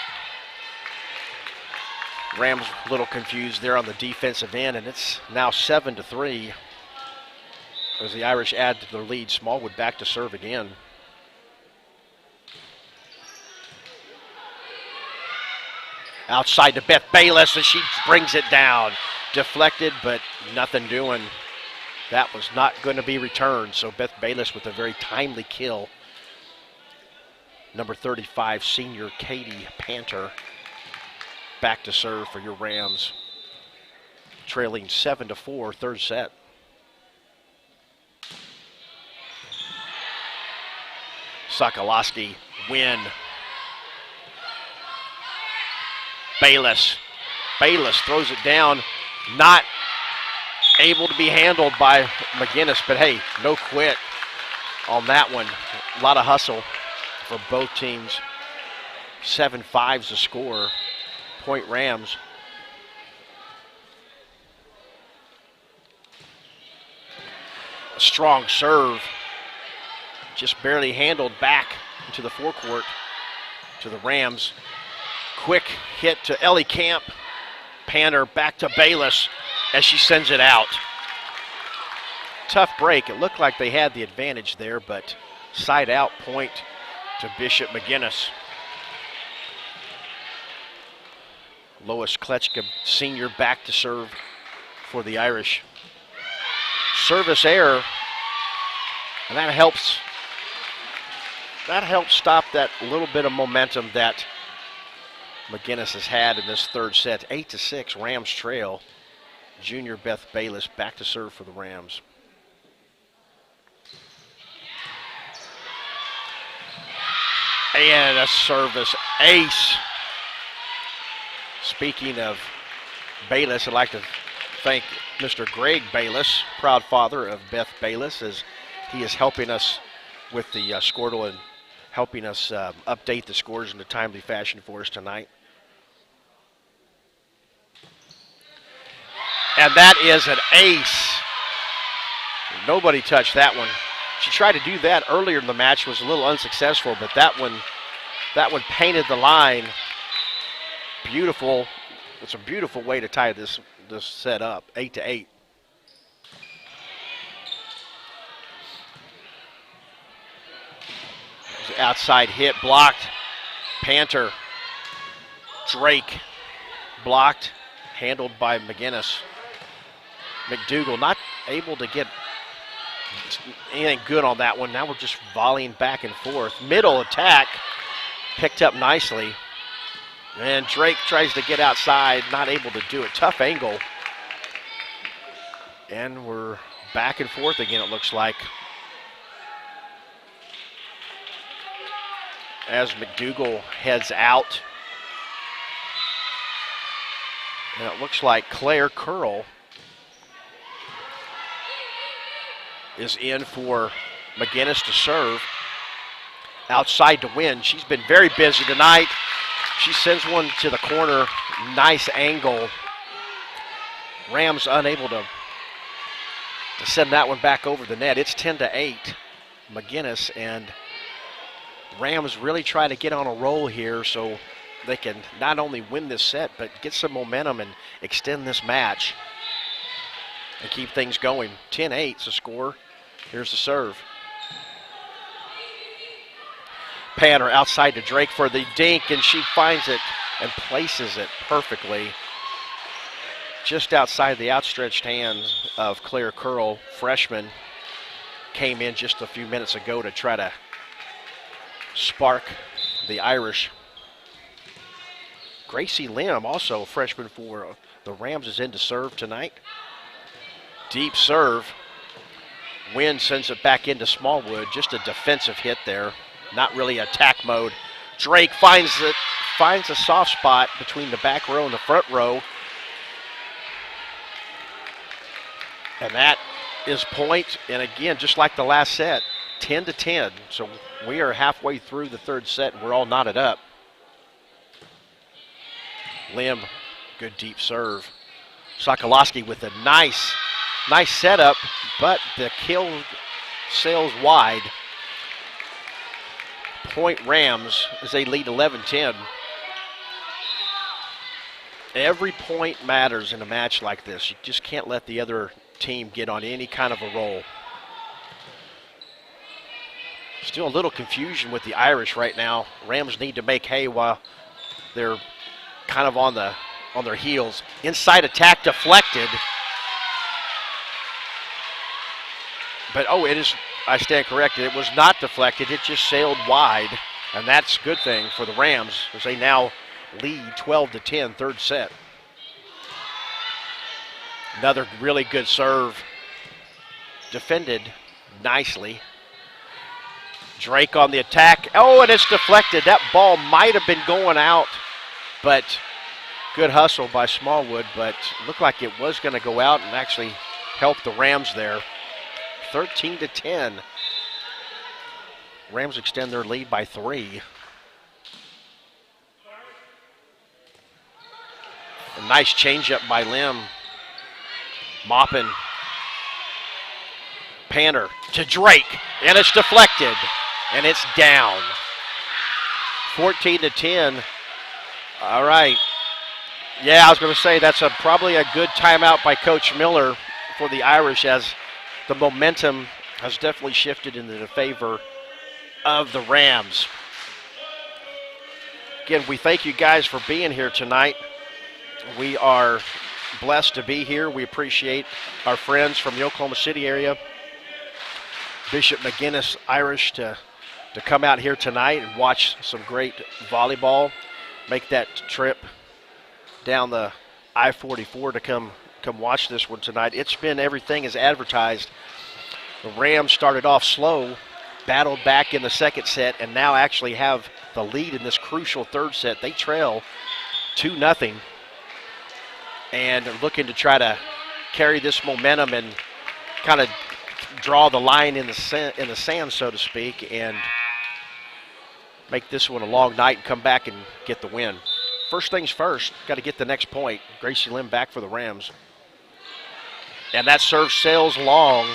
Rams a little confused there on the defensive end, and it's now 7-3 as the Irish add to their lead. Smallwood back to serve again. Outside to Beth Bayless, and she brings it down. Deflected, but nothing doing. That was not going to be returned, so Beth Bayless with a very timely kill. Number 35, senior Katie Panter, back to serve for your Rams. Trailing 7-4, third set. Sokolowski win. Bayless throws it down, not able to be handled by McGuinness, but hey, no quit on that one. A lot of hustle for both teams. 7-5 is the score. Point Rams. A strong serve, just barely handled back into the forecourt to the Rams. Quick hit to Ellie Camp. Panner back to Bayless as she sends it out. Tough break. It looked like they had the advantage there, but side out point to Bishop McGuinness. Lois Kletchka, senior, back to serve for the Irish. Service error, and that helps stop that little bit of momentum that McGuinness has had in this third set. 8-6, Rams trail. Junior Beth Bayless back to serve for the Rams. And a service ace. Speaking of Bayless, I'd like to thank Mr. Greg Bayless, proud father of Beth Bayless, as he is helping us with the Squirtle and helping us update the scores in a timely fashion for us tonight. And that is an ace. Nobody touched that one. She tried to do that earlier in the match, was a little unsuccessful, but that one painted the line. Beautiful. It's a beautiful way to tie this set up, 8-8. Outside hit, blocked. Panther. Drake, blocked, handled by McGuinness. McDougal not able to get anything good on that one. Now we're just volleying back and forth. Middle attack, picked up nicely. And Drake tries to get outside, not able to do it. Tough angle. And we're back and forth again, it looks like. As McDougal heads out. And it looks like Claire Curl is in for McGuinness to serve. Outside to win. She's been very busy tonight. She sends one to the corner. Nice angle. Rams unable to send that one back over the net. It's 10-8. McGuinness, and Rams really try to get on a roll here so they can not only win this set, but get some momentum and extend this match and keep things going. 10-8 is the score. Here's the serve. Panther outside to Drake for the dink, and she finds it and places it perfectly just outside the outstretched hands of Claire Curl. Freshman came in just a few minutes ago to try to spark the Irish. Gracie Lim, also a freshman for the Rams, is in to serve tonight. Deep serve. Wynn sends it back into Smallwood. Just a defensive hit there. Not really attack mode. Drake finds a soft spot between the back row and the front row. And that is point. And again, just like the last set, 10-10. So we are halfway through the third set and we're all knotted up. Lim, good deep serve. Sokolowski with a nice setup, but the kill sails wide. Point Rams as they lead 11-10. Every point matters in a match like this. You just can't let the other team get on any kind of a roll. Still a little confusion with the Irish right now. Rams need to make hay while they're kind of on their heels. Inside attack deflected. But it is, I stand corrected, it was not deflected, it just sailed wide, and that's a good thing for the Rams as they now lead 12-10, third set. Another really good serve, defended nicely. Drake on the attack, and it's deflected. That ball might have been going out, but good hustle by Smallwood, but looked like it was going to go out and actually help the Rams there. 13-10. Rams extend their lead by 3. A nice changeup by Lim. Moppin. Panther to Drake, and it's deflected, and it's down. 14-10. All right. Yeah, I was going to say that's probably a good timeout by Coach Miller for the Irish, as the momentum has definitely shifted into the favor of the Rams. Again, we thank you guys for being here tonight. We are blessed to be here. We appreciate our friends from the Oklahoma City area, Bishop McGuinness Irish, to come out here tonight and watch some great volleyball. Make that trip down the I-44 to come watch this one tonight. It's been everything as advertised. The Rams started off slow, battled back in the second set, and now actually have the lead in this crucial third set. They trail 2-0 and are looking to try to carry this momentum and kind of draw the line in the sand, so to speak, and make this one a long night and come back and get the win. First things first, got to get the next point. Gracie Lim back for the Rams. And that serve sails long.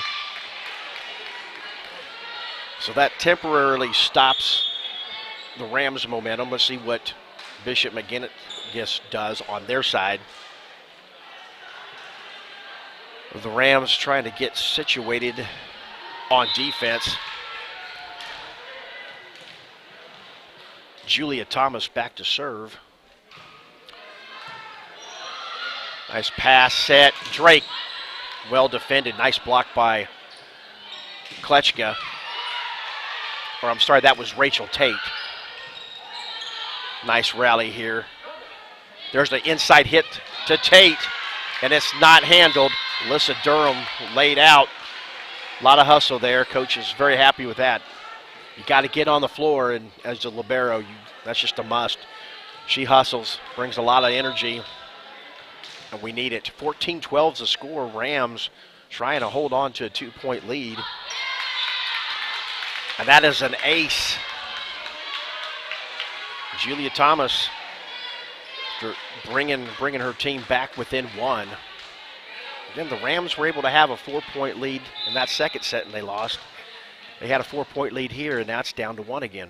So that temporarily stops the Rams' momentum. Let's see what Bishop McGuinness does on their side. The Rams trying to get situated on defense. Julia Thomas back to serve. Nice pass set. Drake, well defended. Nice block by Kletchka. Or I'm sorry, that was Rachel Tate. Nice rally here. There's the inside hit to Tate, and it's not handled. Alyssa Durham laid out. A lot of hustle there. Coach is very happy with that. You got to get on the floor, and as a libero, that's just a must. She hustles, brings a lot of energy, and we need it. 14-12 is the score. Rams trying to hold on to a 2-point lead. And that is an ace. Julia Thomas bringing her team back within one. Again, the Rams were able to have a 4-point lead in that second set, and they lost. They had a 4-point lead here, and now it's down to 1 again.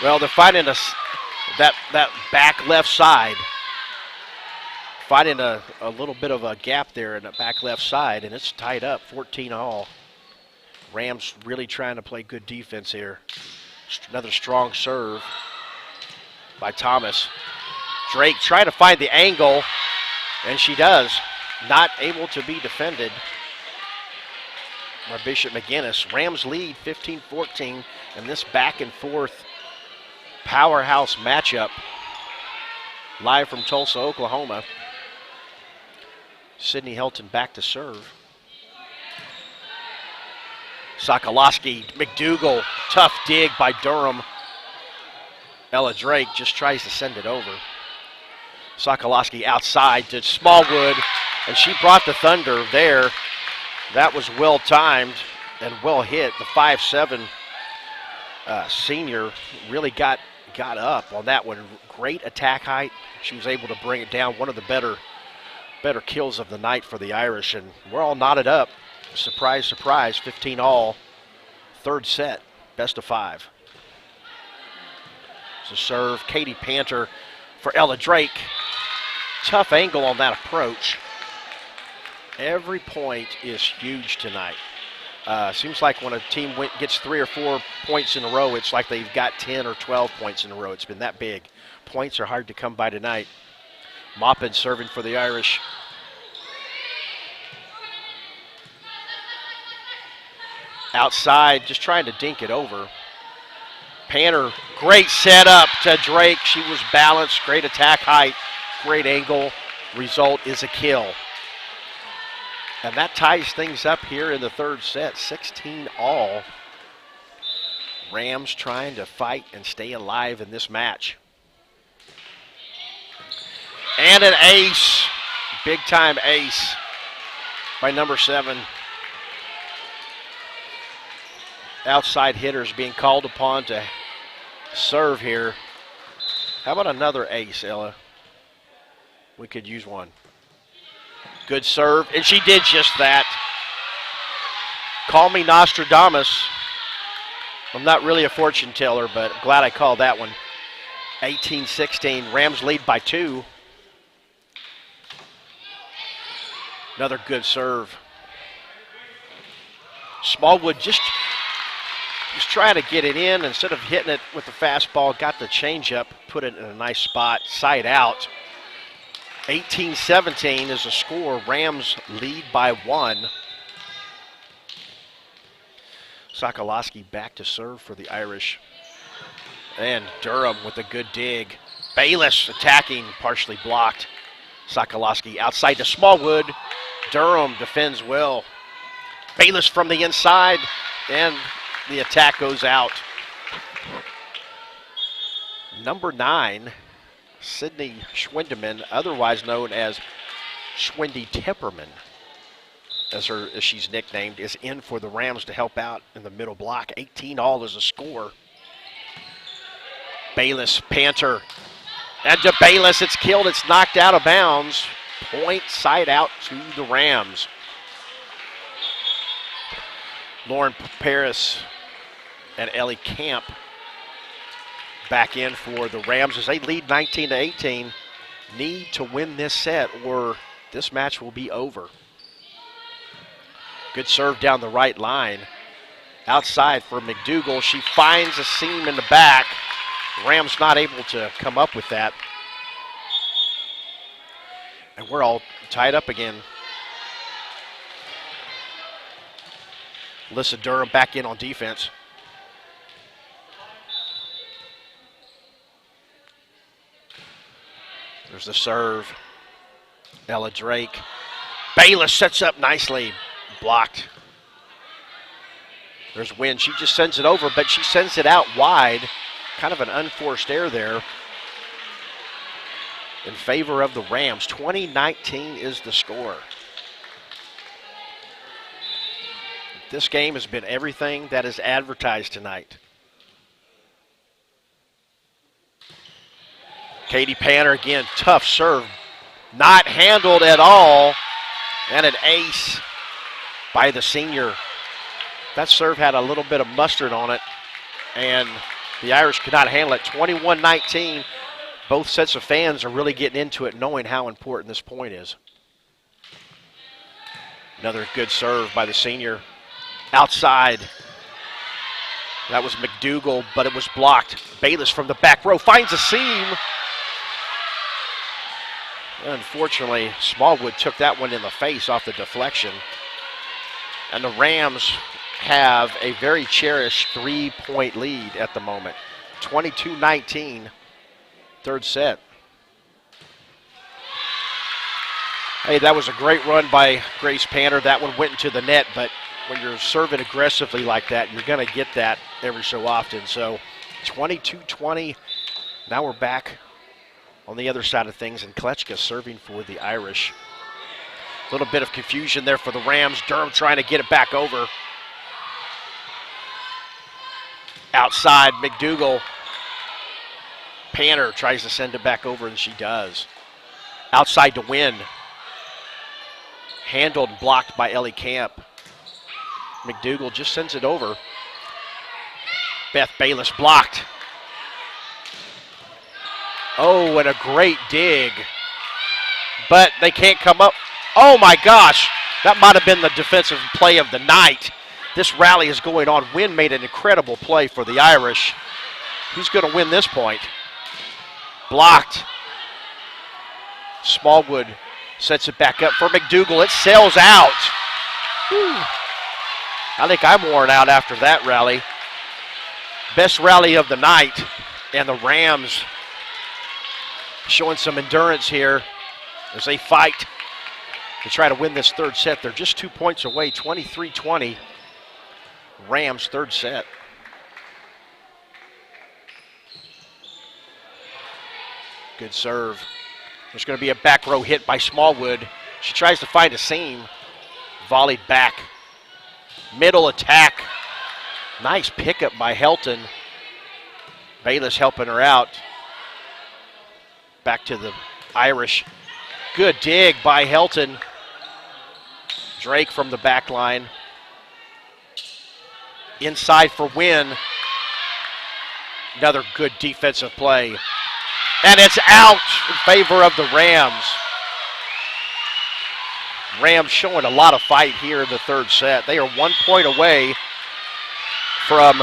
Well, they're finding that back left side. Finding a little bit of a gap there in the back left side, and it's tied up 14-all. Rams really trying to play good defense here. Another strong serve by Thomas. Drake trying to find the angle, and she does. Not able to be defended by Bishop McGuinness. Rams lead 15-14 in this back and forth powerhouse matchup. Live from Tulsa, Oklahoma. Sydney Helton back to serve. Sokolowski, McDougal, tough dig by Durham. Ella Drake just tries to send it over. Sokolowski outside to Smallwood, and she brought the thunder there. That was well timed and well hit. The 5'7" senior really got up on that one. Great attack height. She was able to bring it down. One of the better kills of the night for the Irish, and we're all knotted up. Surprise, surprise, 15-all. Third set, best of 5. So serve, Katie Panter for Ella Drake. Tough angle on that approach. Every point is huge tonight. Seems like when a team gets 3 or 4 points in a row, it's like they've got 10 or 12 points in a row. It's been that big. Points are hard to come by tonight. Maupin serving for the Irish. Outside, just trying to dink it over. Panter, great setup to Drake. She was balanced, great attack height, great angle. Result is a kill. And that ties things up here in the third set, 16-all. Rams trying to fight and stay alive in this match. And an ace, big-time ace by number 7. Outside hitters being called upon to serve here. How about another ace, Ella? We could use one. Good serve, and she did just that. Call me Nostradamus. I'm not really a fortune teller, but I'm glad I called that one. 18-16, Rams lead by 2. Another good serve. Smallwood just trying to get it in. Instead of hitting it with the fastball, got the changeup, put it in a nice spot, side out. 18-17 is the score. Rams lead by 1. Sokolowski back to serve for the Irish. And Durham with a good dig. Bayless attacking, partially blocked. Sokolowski outside to Smallwood. Durham defends well. Bayless from the inside, and the attack goes out. Number 9, Sydney Schwindeman, otherwise known as Schwindy Temperman. as she's nicknamed, is in for the Rams to help out in the middle block. 18-all is a score. Bayless, Panther, and to Bayless, it's killed. It's knocked out of bounds. Point side out to the Rams. Lauren Paris and Ellie Camp back in for the Rams as they lead 19-18. Need to win this set or this match will be over. Good serve down the right line. Outside for McDougal. She finds a seam in the back. Rams not able to come up with that. And we're all tied up again. Alyssa Durham back in on defense. There's the serve. Ella Drake. Bayless sets up nicely. Blocked. There's Wynn. She just sends it over, but she sends it out wide. Kind of an unforced error there in favor of the Rams. 20-19 is the score. This game has been everything that is advertised tonight. Katie Panner again, tough serve. Not handled at all. And an ace by the senior. That serve had a little bit of mustard on it. And the Irish could not handle it. 21-19. Both sets of fans are really getting into it, knowing how important this point is. Another good serve by the senior. Outside. That was McDougal, but it was blocked. Bayless from the back row finds a seam. Unfortunately, Smallwood took that one in the face off the deflection. And the Rams have a very cherished 3-point lead at the moment. 22-19, third set. Hey, that was a great run by Grace Panner. That one went into the net, but when you're serving aggressively like that, you're going to get that every so often. So 22-20, now we're back on the other side of things, and Kletchka serving for the Irish. A little bit of confusion there for the Rams. Durham trying to get it back over. Outside, McDougal. Panner tries to send it back over, and she does. Outside to Wynn. Handled and blocked by Ellie Camp. McDougal just sends it over. Beth Bayless blocked. Oh, and a great dig. But they can't come up. Oh my gosh, that might have been the defensive play of the night. This rally is going on. Wynn made an incredible play for the Irish. Who's going to win this point? Blocked. Smallwood sets it back up for McDougal. It sails out. Whew. I think I'm worn out after that rally. Best rally of the night. And the Rams showing some endurance here as they fight to try to win this third set. They're just 2 points away, 23-20. Rams third set. Good serve. There's going to be a back row hit by Smallwood. She tries to find a seam. Volleyed back. Middle attack. Nice pickup by Helton. Bayless helping her out. Back to the Irish. Good dig by Helton. Drake from the back line. Inside for Wynn. Another good defensive play. And it's out in favor of the Rams. Rams showing a lot of fight here in the third set. They are 1 point away from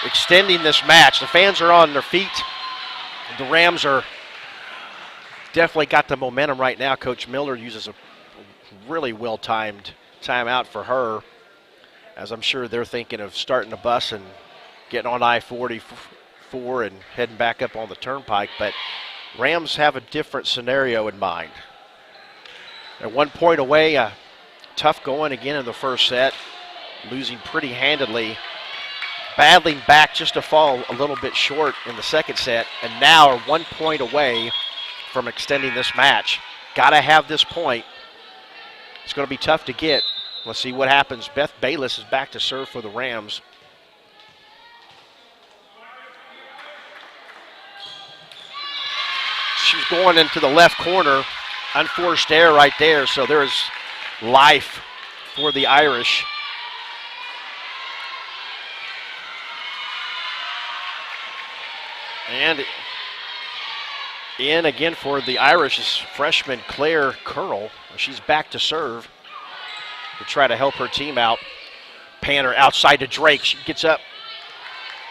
extending this match. The fans are on their feet. The Rams are definitely got the momentum right now. Coach Miller uses a really well-timed timeout for her, as I'm sure they're thinking of starting the bus and getting on I-44 and heading back up on the turnpike. But Rams have a different scenario in mind. They're 1 point away. Tough going again in the first set, losing pretty handedly. Battling back just to fall a little bit short in the second set, and now are 1 point away from extending this match. Got to have this point. It's going to be tough to get. Let's see what happens. Beth Bayless is back to serve for the Rams. She's going into the left corner. Unforced error right there, so there's life for the Irish. And in again for the Irish is freshman Claire Curl. She's back to serve to try to help her team out. Panner outside to Drake. She gets up.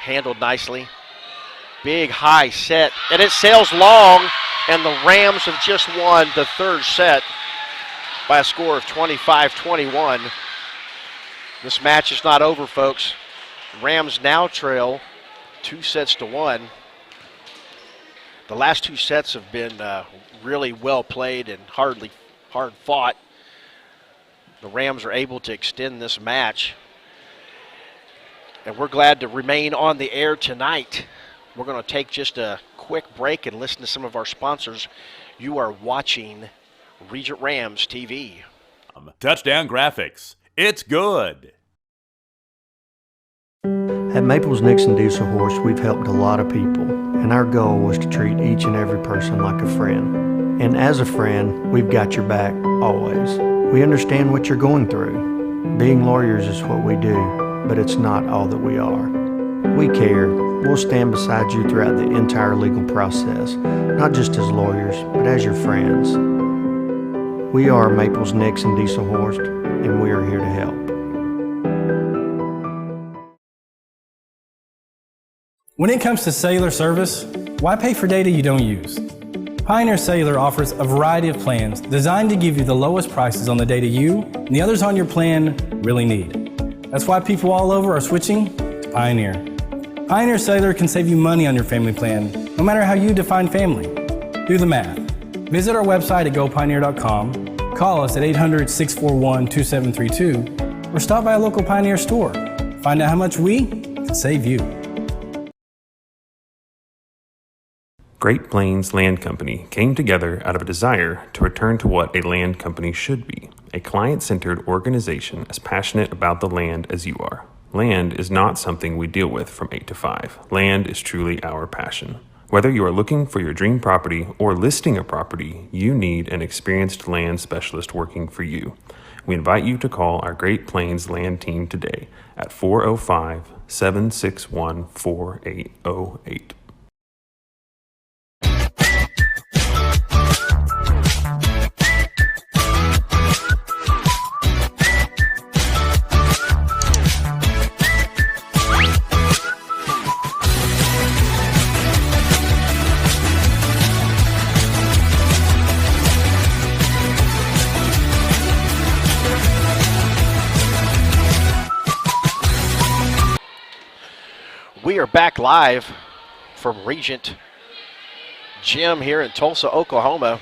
Handled nicely. Big high set. And it sails long, and the Rams have just won the third set by a score of 25-21. This match is not over, folks. Rams now trail 2-1. The last two sets have been really well played and hard fought. The Rams are able to extend this match. And we're glad to remain on the air tonight. We're going to take just a quick break and listen to some of our sponsors. You are watching Regent Rams TV. Touchdown Graphics. It's good. At Maples Nixon Diesel Horse, we've helped a lot of people, and our goal was to treat each and every person like a friend. And as a friend, we've got your back always. We understand what you're going through. Being lawyers is what we do, but it's not all that we are. We care. We'll stand beside you throughout the entire legal process, not just as lawyers, but as your friends. We are Maples Nixon Diesel Horse, and we are here to help. When it comes to cellular service, why pay for data you don't use? Pioneer Cellular offers a variety of plans designed to give you the lowest prices on the data you and the others on your plan really need. That's why people all over are switching to Pioneer. Pioneer Cellular can save you money on your family plan, no matter how you define family. Do the math. Visit our website at gopioneer.com, call us at 800-641-2732, or stop by a local Pioneer store. Find out how much we can save you. Great Plains Land Company came together out of a desire to return to what a land company should be, a client-centered organization as passionate about the land as you are. Land is not something we deal with from 8 to 5. Land is truly our passion. Whether you are looking for your dream property or listing a property, you need an experienced land specialist working for you. We invite you to call our Great Plains Land team today at 405-761-4808. We are back live from Regent Gym here in Tulsa, Oklahoma.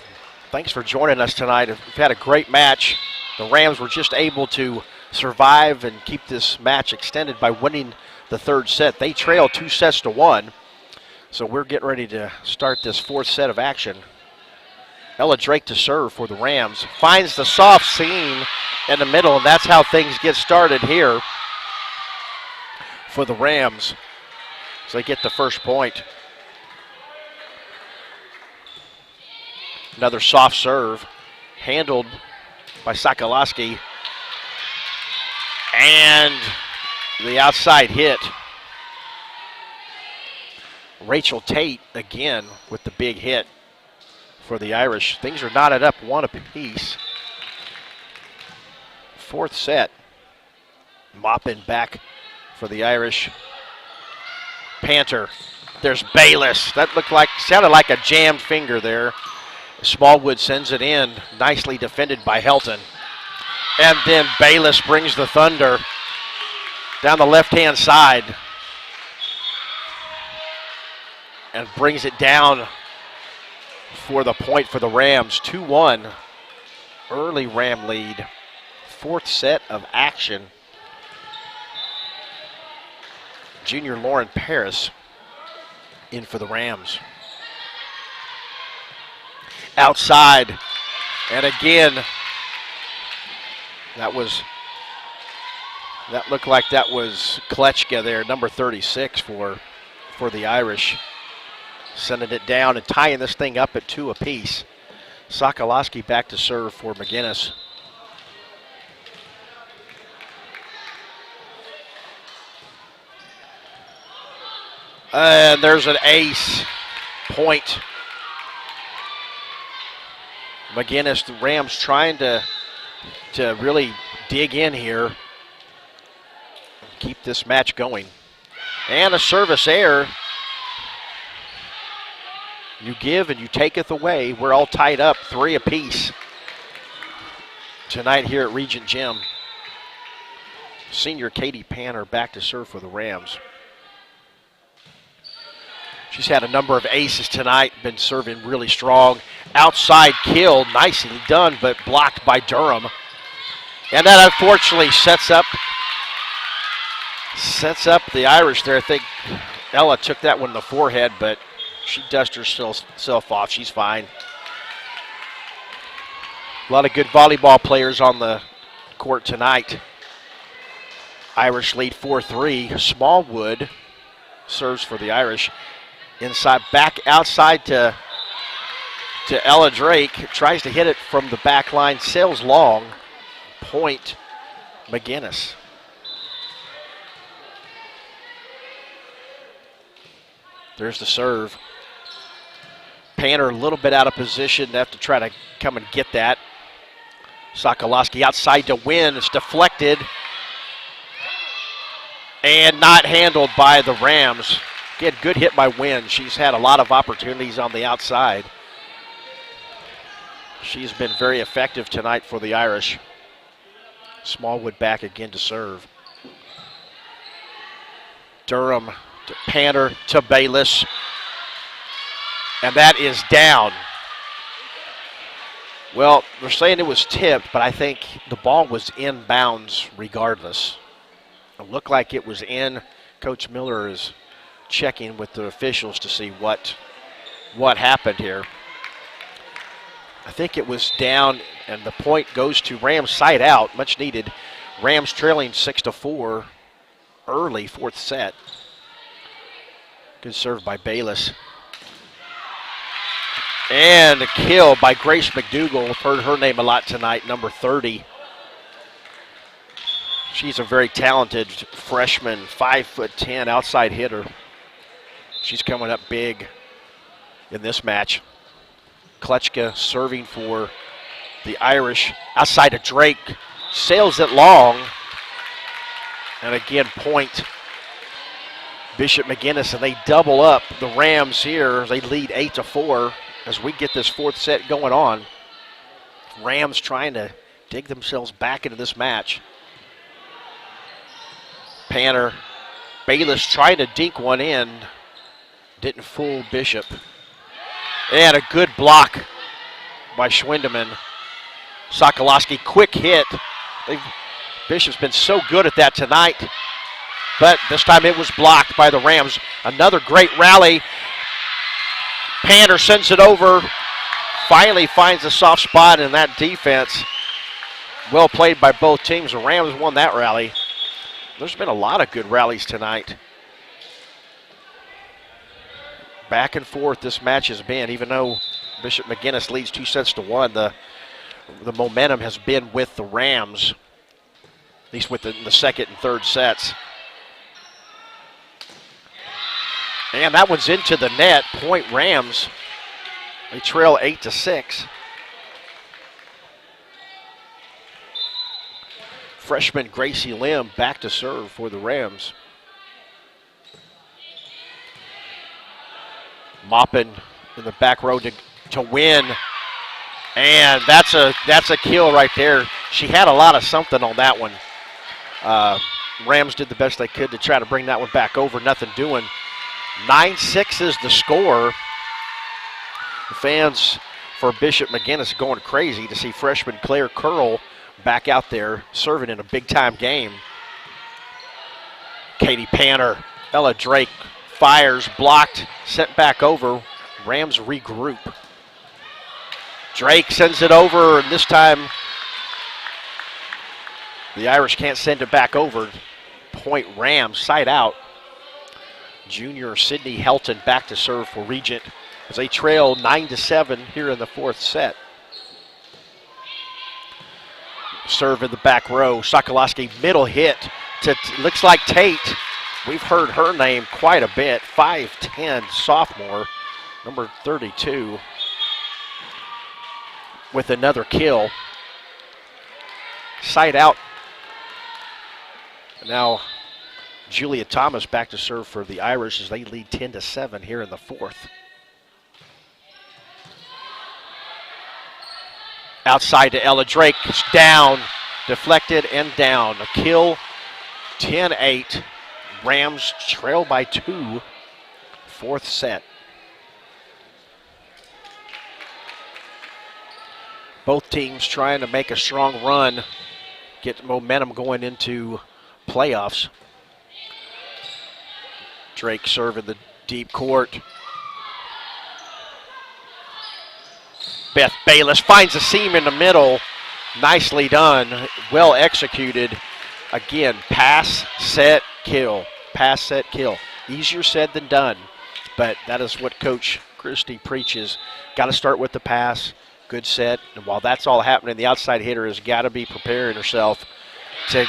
Thanks for joining us tonight. We've had a great match. The Rams were just able to survive and keep this match extended by winning the third set. They trailed 2-1. So we're getting ready to start this fourth set of action. Ella Drake to serve for the Rams. Finds the soft seam in the middle, and that's how things get started here for the Rams. So they get the first point. Another soft serve, handled by Sokolowski. And the outside hit. Rachel Tate again with the big hit for the Irish. Things are knotted up one apiece. Fourth set. Mopping back for the Irish. Panther. There's Bayless. That sounded like a jammed finger there. Smallwood sends it in. Nicely defended by Helton. And then Bayless brings the thunder down the left-hand side and brings it down for the point for the Rams. 2-1. Early Ram lead. Fourth set of action. Junior Lauren Paris in for the Rams. Outside, and again, that was That looked like that was Kletchka there, number 36 for the Irish. Sending it down and tying this thing up at 2 apiece. Sokolowski back to serve for McGuinness. And there's an ace point. McGuinness, the Rams trying to really dig in here. Keep this match going. And a service error. You give and you taketh away. We're all tied up 3 apiece tonight here at Regent Gym. Senior Katie Panner back to serve for the Rams. She's had a number of aces tonight, been serving really strong. Outside kill, nicely done, but blocked by Durham. And that unfortunately sets up the Irish there. I think Ella took that one in the forehead, but she dusted herself off. She's fine. A lot of good volleyball players on the court tonight. Irish lead 4-3. Smallwood serves for the Irish. Inside, back outside to Ella Drake. Tries to hit it from the back line. Sails long. Point McGuinness. There's the serve. Panner a little bit out of position. They have to try to come and get that. Sokolowski outside to win. It's deflected. And not handled by the Rams. Again, good hit by Wynn. She's had a lot of opportunities on the outside. She's been very effective tonight for the Irish. Smallwood back again to serve. Durham to Panner to Bayless. And that is down. Well, they're saying it was tipped, but I think the ball was in bounds regardless. It looked like it was in. Coach Miller is checking with the officials to see what happened here. I think it was down, and the point goes to Rams side out, much needed. Rams trailing 6-4 early, 4th set. Good serve by Bayless. And a kill by Grace McDougall. I've heard her name a lot tonight, number 30. She's a very talented freshman, 5'10" outside hitter. She's coming up big in this match. Kletchka serving for the Irish. Outside to Drake. Sails it long. And again, point Bishop McGuinness, and they double up the Rams here. They lead 8-4 as we get this 4th set going on. Rams trying to dig themselves back into this match. Panner, Bayless trying to dink one in. Didn't fool Bishop. And a good block by Schwindeman. Sokolowski, quick hit. Bishop's been so good at that tonight. But this time it was blocked by the Rams. Another great rally. Panner sends it over. Finally finds a soft spot in that defense. Well played by both teams. The Rams won that rally. There's been a lot of good rallies tonight. Back and forth this match has been, even though Bishop McGuinness leads 2-1, the momentum has been with the Rams, at least with the 2nd and 3rd sets. And that one's into the net. Point Rams. They trail 8-6. Freshman Gracie Lim back to serve for the Rams. Moppin in the back row to win. And that's a kill right there. She had a lot of something on that one. Rams did the best they could to try to bring that one back over. Nothing doing. 9-6 is the score. The fans for Bishop McGuinness going crazy to see freshman Claire Curl back out there serving in a big-time game. Katie Panner, Ella Drake fires, blocked, sent back over. Rams regroup. Drake sends it over, and this time The Irish can't send it back over. Point Rams, side out. Junior Sidney Helton back to serve for Regent as they trail 9-7 here in the fourth set. Serve in the back row. Sokolowski middle hit to, looks like Tate. We've heard her name quite a bit. 5'10", sophomore, number 32, with another kill. Side out. Now Julia Thomas back to serve for the Irish as they lead 10-7 here in the fourth. Outside to Ella Drake, down, deflected and down. A kill, 10-8. Rams trail by 2, fourth set. Both teams trying to make a strong run, get momentum going into playoffs. Drake serving the deep court. Beth Bayless finds a seam in the middle. Nicely done, well executed. Again, pass, set, kill. Pass, set, kill. Easier said than done, but that is what Coach Christie preaches. Got to start with the pass, good set, and while that's all happening, the outside hitter has got to be preparing herself to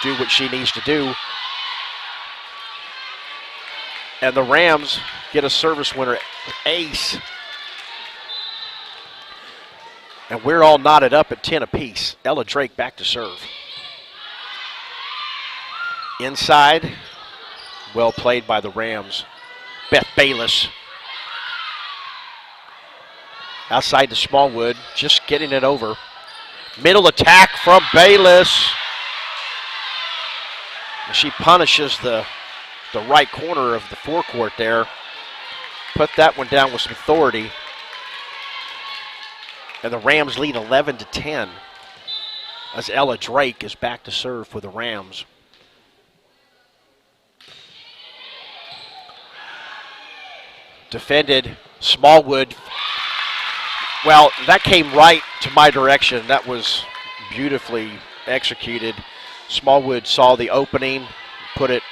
do what she needs to do. And the Rams get a service winner, ace. And we're all knotted up at 10 apiece. Ella Drake back to serve. Inside, well played by the Rams. Beth Bayless. Outside to Smallwood, just getting it over. Middle attack from Bayless. She punishes the right corner of the forecourt there. Put that one down with some authority. And the Rams lead 11-10 as Ella Drake is back to serve for the Rams. Defended, Smallwood. Well, that came right to my direction. That was beautifully executed. Smallwood saw the opening, put it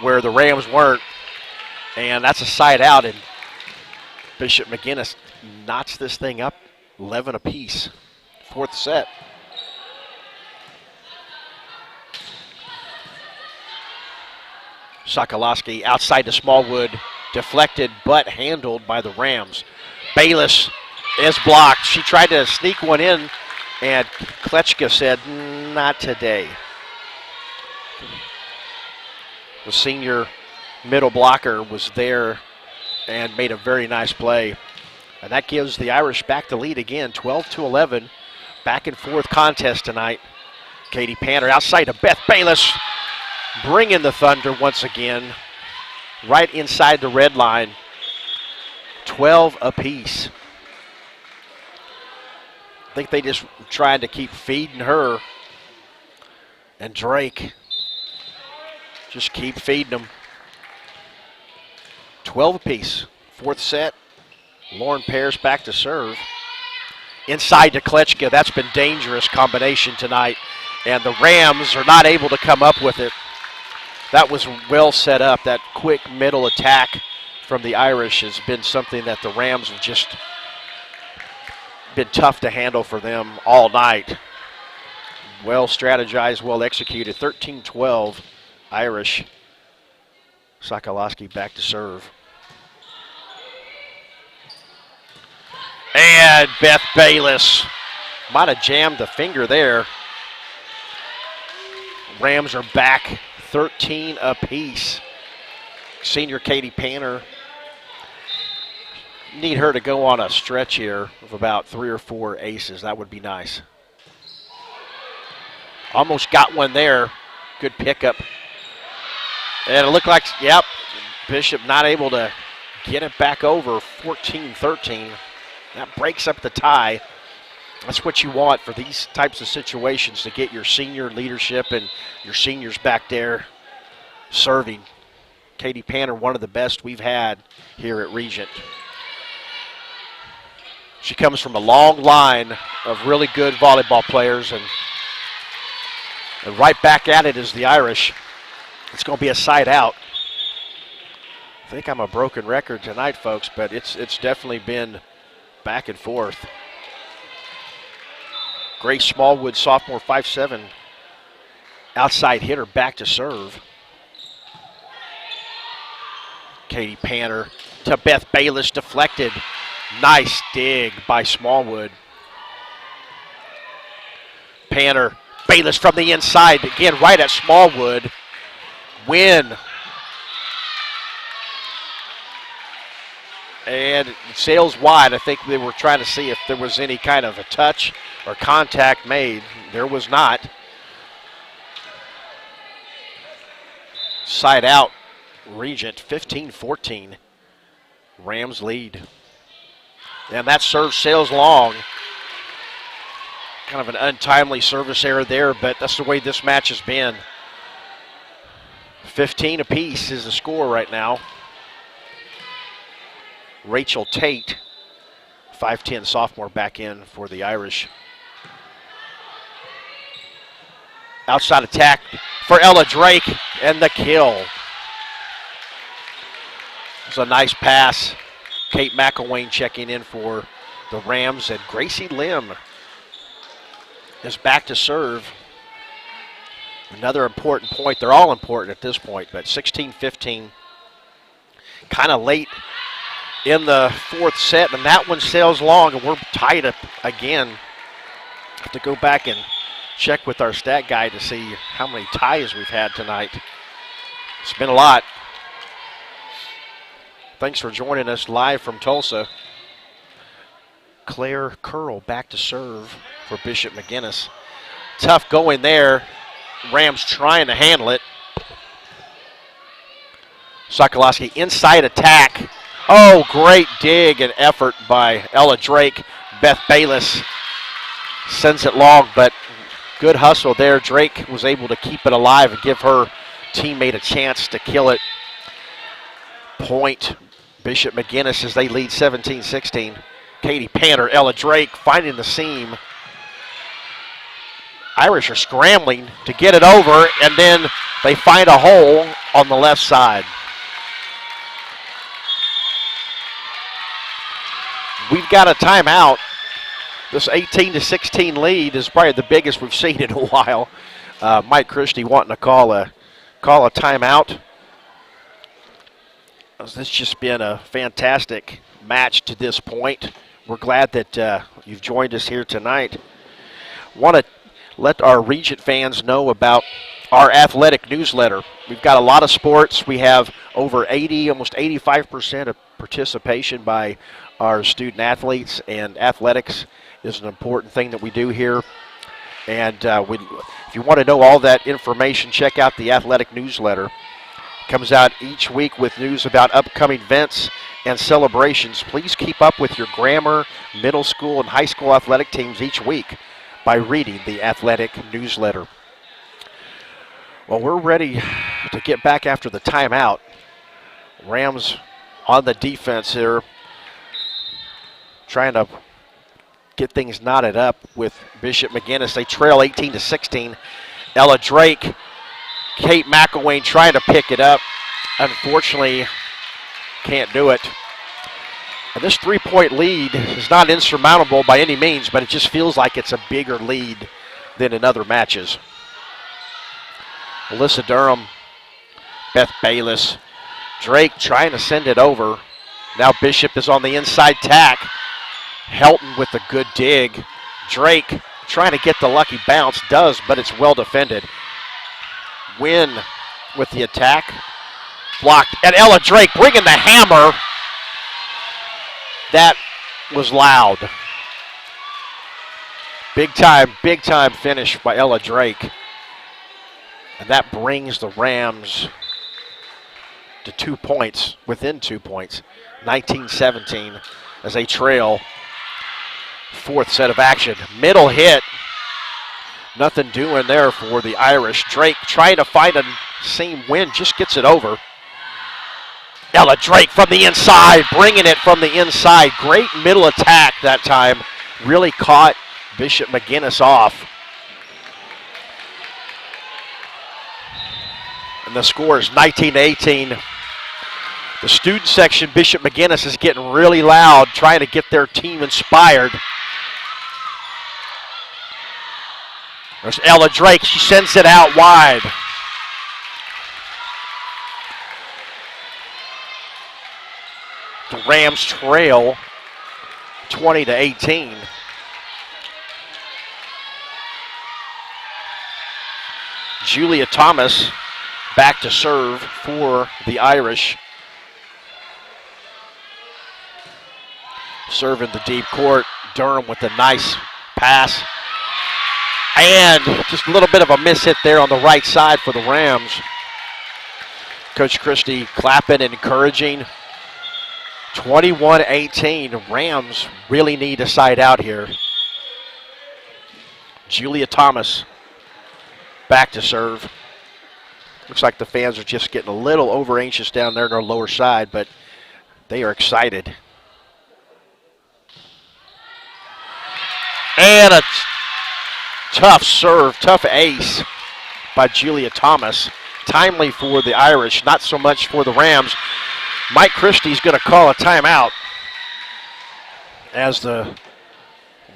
where the Rams weren't, and that's a side out, and Bishop McGuinness knots this thing up 11 apiece. Fourth set. Sokolowski outside to Smallwood, deflected but handled by the Rams. Bayless is blocked. She tried to sneak one in, and Kletchka said, not today. The senior middle blocker was there and made a very nice play. And that gives the Irish back the lead again, 12-11. Back and forth contest tonight. Katie Panter outside to Beth Bayless, bringing the Thunder once again. Right inside the red line, 12 apiece. I think they just trying to keep feeding her. And Drake, just keep feeding them. 12 apiece, fourth set. Lauren Pears back to serve. Inside to Kletchka. That's been dangerous combination tonight. And the Rams are not able to come up with it. That was well set up. That quick middle attack from the Irish has been something that the Rams have just been tough to handle for them all night. Well strategized, well executed. 13-12 Irish. Sokolowski back to serve. And Beth Bayless might have jammed the finger there. Rams are back 13 apiece. Senior Katie Panter. Need her to go on a stretch here of about 3 or 4 aces. That would be nice. Almost got one there. Good pickup. And it looked like, yep, Bishop not able to get it back over. 14-13. That breaks up the tie. That's what you want for these types of situations, to get your senior leadership and your seniors back there serving. Katie Panter, one of the best we've had here at Regent. She comes from a long line of really good volleyball players, and And right back at it is the Irish. It's going to be a side out. I think I'm a broken record tonight, folks, but it's definitely been back and forth. Grace Smallwood, sophomore, 5'7", outside hitter, back to serve. Katie Panter to Beth Bayless, deflected. Nice dig by Smallwood. Panter, Bayless from the inside, again right at Smallwood. Win. And it sails wide. I think they were trying to see if there was any kind of a touch or contact made. There was not. Side out, Regent, 15-14. Rams lead. And that serve sails long. Kind of an untimely service error there, but that's the way this match has been. 15 apiece is the score right now. Rachel Tate, 5'10", sophomore, back in for the Irish. Outside attack for Ella Drake, and the kill. It's a nice pass. Kate McElwain checking in for the Rams, and Gracie Lim is back to serve. Another important point. They're all important at this point, but 16-15, kind of late in the fourth set, and that one sails long, and we're tied up again. Have to go back and check with our stat guy to see how many ties we've had tonight. It's been a lot. Thanks for joining us live from Tulsa. Claire Curl back to serve for Bishop McGuinness. Tough going there. Rams trying to handle it. Sokolowski inside attack. Oh, great dig and effort by Ella Drake. Beth Bayless sends it long, but good hustle there. Drake was able to keep it alive and give her teammate a chance to kill it. Point Bishop McGuinness as they lead 17-16. Katie Panter, Ella Drake finding the seam. Irish are scrambling to get it over, and then they find a hole on the left side. We've got a timeout. This 18-16 lead is probably the biggest we've seen in a while. Mike Christie wanting to call a timeout. This just been a fantastic match to this point. We're glad that you've joined us here tonight. Want to let our Regent fans know about our athletic newsletter. We've got a lot of sports. We have over 80, almost 85% of participation by our student athletes, and athletics is an important thing that we do here. And if you want to know all that information, check out the athletic newsletter. It comes out each week with news about upcoming events and celebrations. Please keep up with your grammar, middle school, and high school athletic teams each week by reading the athletic newsletter. Well, we're ready to get back after the timeout. Rams on the defense here, trying to get things knotted up with Bishop McGuinness. They trail 18-16. Ella Drake, Kate McElwain trying to pick it up. Unfortunately, can't do it. And this three-point lead is not insurmountable by any means, but it just feels like it's a bigger lead than in other matches. Alyssa Durham, Beth Bayless, Drake trying to send it over. Now Bishop is on the inside tack. Helton with a good dig. Drake trying to get the lucky bounce, does, but it's well defended. Wynn with the attack. Blocked, and Ella Drake bringing the hammer. That was loud. Big time finish by Ella Drake. And that brings the Rams to 2 points, within 2 points, 19-17 as they trail. Fourth set of action. Middle hit. Nothing doing there for the Irish. Drake trying to find a seam. Win just gets it over. Ella Drake from the inside, bringing it from the inside. Great middle attack that time. Really caught Bishop McGuinness off. And the score is 19-18. The student section, Bishop McGuinness, is getting really loud, trying to get their team inspired. There's Ella Drake. She sends it out wide. The Rams trail 20-18. Julia Thomas back to serve for the Irish. Serving the deep court. Durham with a nice pass. And just a little bit of a miss hit there on the right side for the Rams. Coach Christie clapping and encouraging. 21-18. Rams really need a side out here. Julia Thomas back to serve. Looks like the fans are just getting a little over anxious down there in our lower side, but they are excited. And a tough serve, tough ace by Julia Thomas. Timely for the Irish, not so much for the Rams. Mike Christie's going to call a timeout as the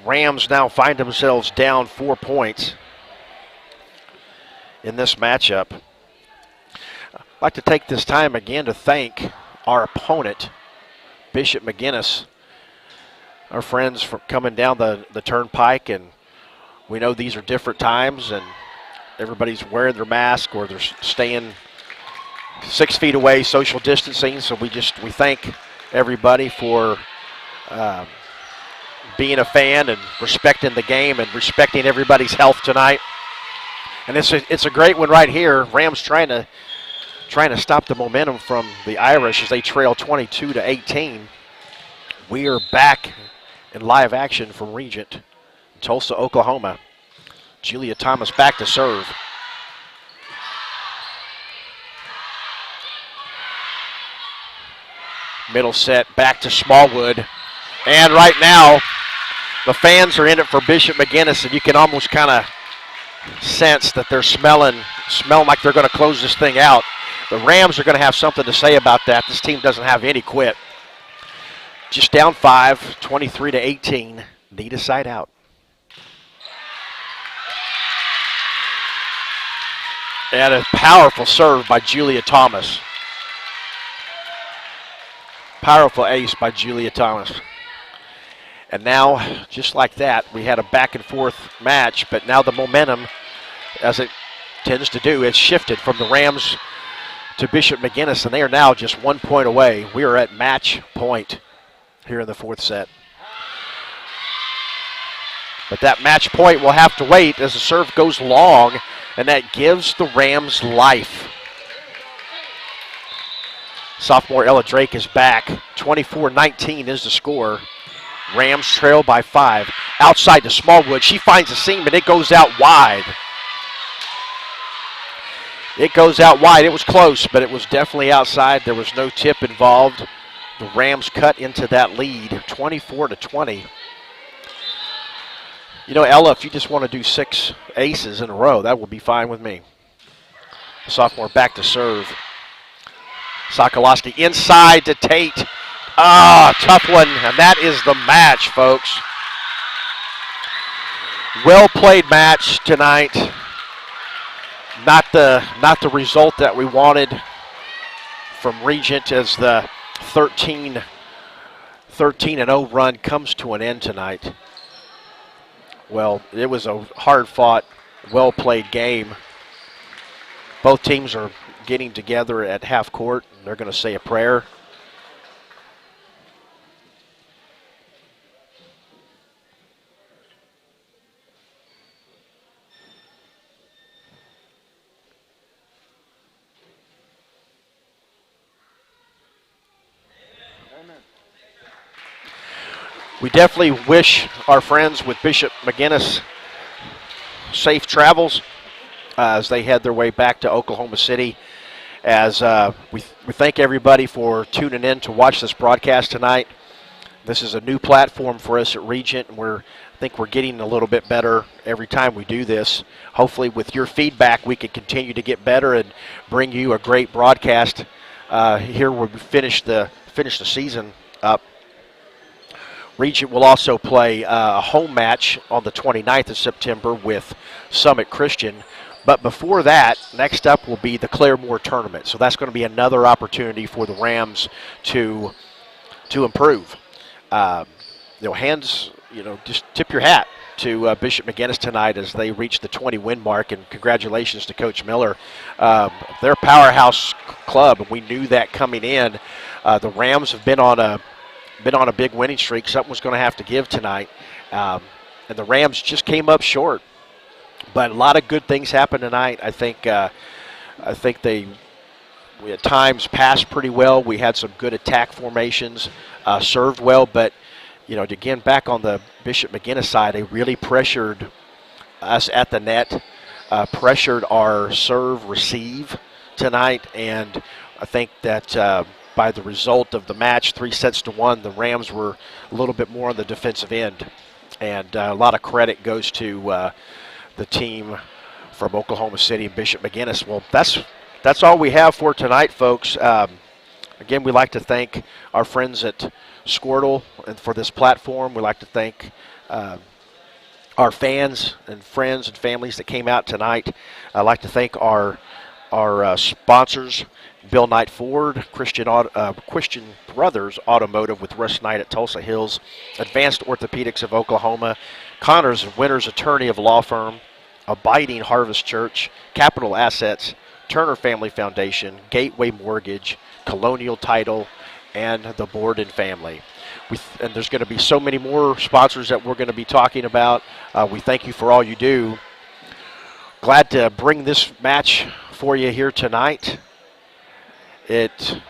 Rams now find themselves down 4 points in this matchup. I'd like to take this time again to thank our opponent, Bishop McGuinness, our friends from coming down the turnpike, and we know these are different times and everybody's wearing their mask or they're staying 6 feet away, social distancing. So we thank everybody for being a fan and respecting the game and respecting everybody's health tonight. And it's a great one right here. Rams trying to stop the momentum from the Irish as they trail 22-18. We are back in live action from Regent, Tulsa, Oklahoma. Julia Thomas back to serve. Middle set back to Smallwood. And right now, the fans are in it for Bishop McGuinness, and you can almost kind of sense that they're smelling like they're going to close this thing out. The Rams are going to have something to say about that. This team doesn't have any quit. Just down 5, 23-18. Need a side out. And a powerful serve by Julia Thomas. Powerful ace by Julia Thomas. And now, just like that, we had a back and forth match, but now the momentum, as it tends to do, it's shifted from the Rams to Bishop McGuinness, and they are now just 1 point away. We are at match point here in the fourth set. But that match point will have to wait as the serve goes long, and that gives the Rams life. Sophomore Ella Drake is back. 24-19 is the score. Rams trail by 5. Outside to Smallwood. She finds a seam, and it goes out wide. It goes out wide. It was close, but it was definitely outside. There was no tip involved. The Rams cut into that lead, 24-20. You know, Ella, if you just want to do 6 aces in a row, that would be fine with me. Sophomore back to serve. Sokolowski inside to Tate. Tough one, and that is the match, folks. Well-played match tonight. Not the result that we wanted from Regent as the 13-0 run comes to an end tonight. Well, it was a hard-fought, well-played game. Both teams are getting together at half court, and they're going to say a prayer. We definitely wish our friends with Bishop McGuinness safe travels as they head their way back to Oklahoma City. As we thank everybody for tuning in to watch this broadcast tonight. This is a new platform for us at Regent, and we're think we're getting a little bit better every time we do this. Hopefully with your feedback we can continue to get better and bring you a great broadcast here when we finish the season up. Regent will also play a home match on the 29th of September with Summit Christian. But before that, next up will be the Claremore tournament. So that's going to be another opportunity for the Rams to improve. Just tip your hat to Bishop McGuinness tonight as they reach the 20-win mark, and congratulations to Coach Miller. They're a powerhouse club, and we knew that coming in. The Rams have been on a big winning streak. Something was going to have to give tonight, and the Rams just came up short. But a lot of good things happened tonight. I think we at times passed pretty well. We had some good attack formations, served well, but again, back on the Bishop McGuinness side, they really pressured us at the net, pressured our serve-receive tonight, and I think that by the result of the match, 3-1, the Rams were a little bit more on the defensive end, and a lot of credit goes to the team from Oklahoma City and Bishop McGuinness. Well, that's all we have for tonight, folks. Again, we'd like to thank our friends at Squirtle and for this platform. We'd like to thank our fans and friends and families that came out tonight. I'd like to thank our sponsors, Bill Knight Ford, Christian Brothers Automotive with Russ Knight at Tulsa Hills, Advanced Orthopedics of Oklahoma, Connors and Winters Attorney of Law Firm, Abiding Harvest Church, Capital Assets, Turner Family Foundation, Gateway Mortgage, Colonial Title, and the Borden family. And there's going to be so many more sponsors that we're going to be talking about. We thank you for all you do. Glad to bring this match for you here tonight. It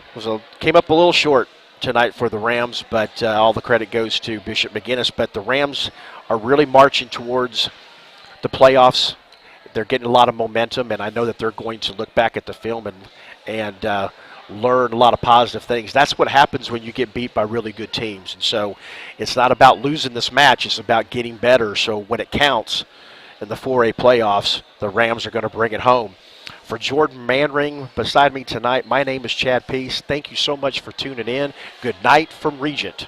came up a little short tonight for the Rams, but all the credit goes to Bishop McGuinness. But the Rams are really marching towards the playoffs. They're getting a lot of momentum, and I know that they're going to look back at the film and learn a lot of positive things. That's what happens when you get beat by really good teams. And so it's not about losing this match. It's about getting better. So when it counts in the 4A playoffs, the Rams are going to bring it home. For Jordan Manring beside me tonight, my name is Chad Peace. Thank you so much for tuning in. Good night from Regent.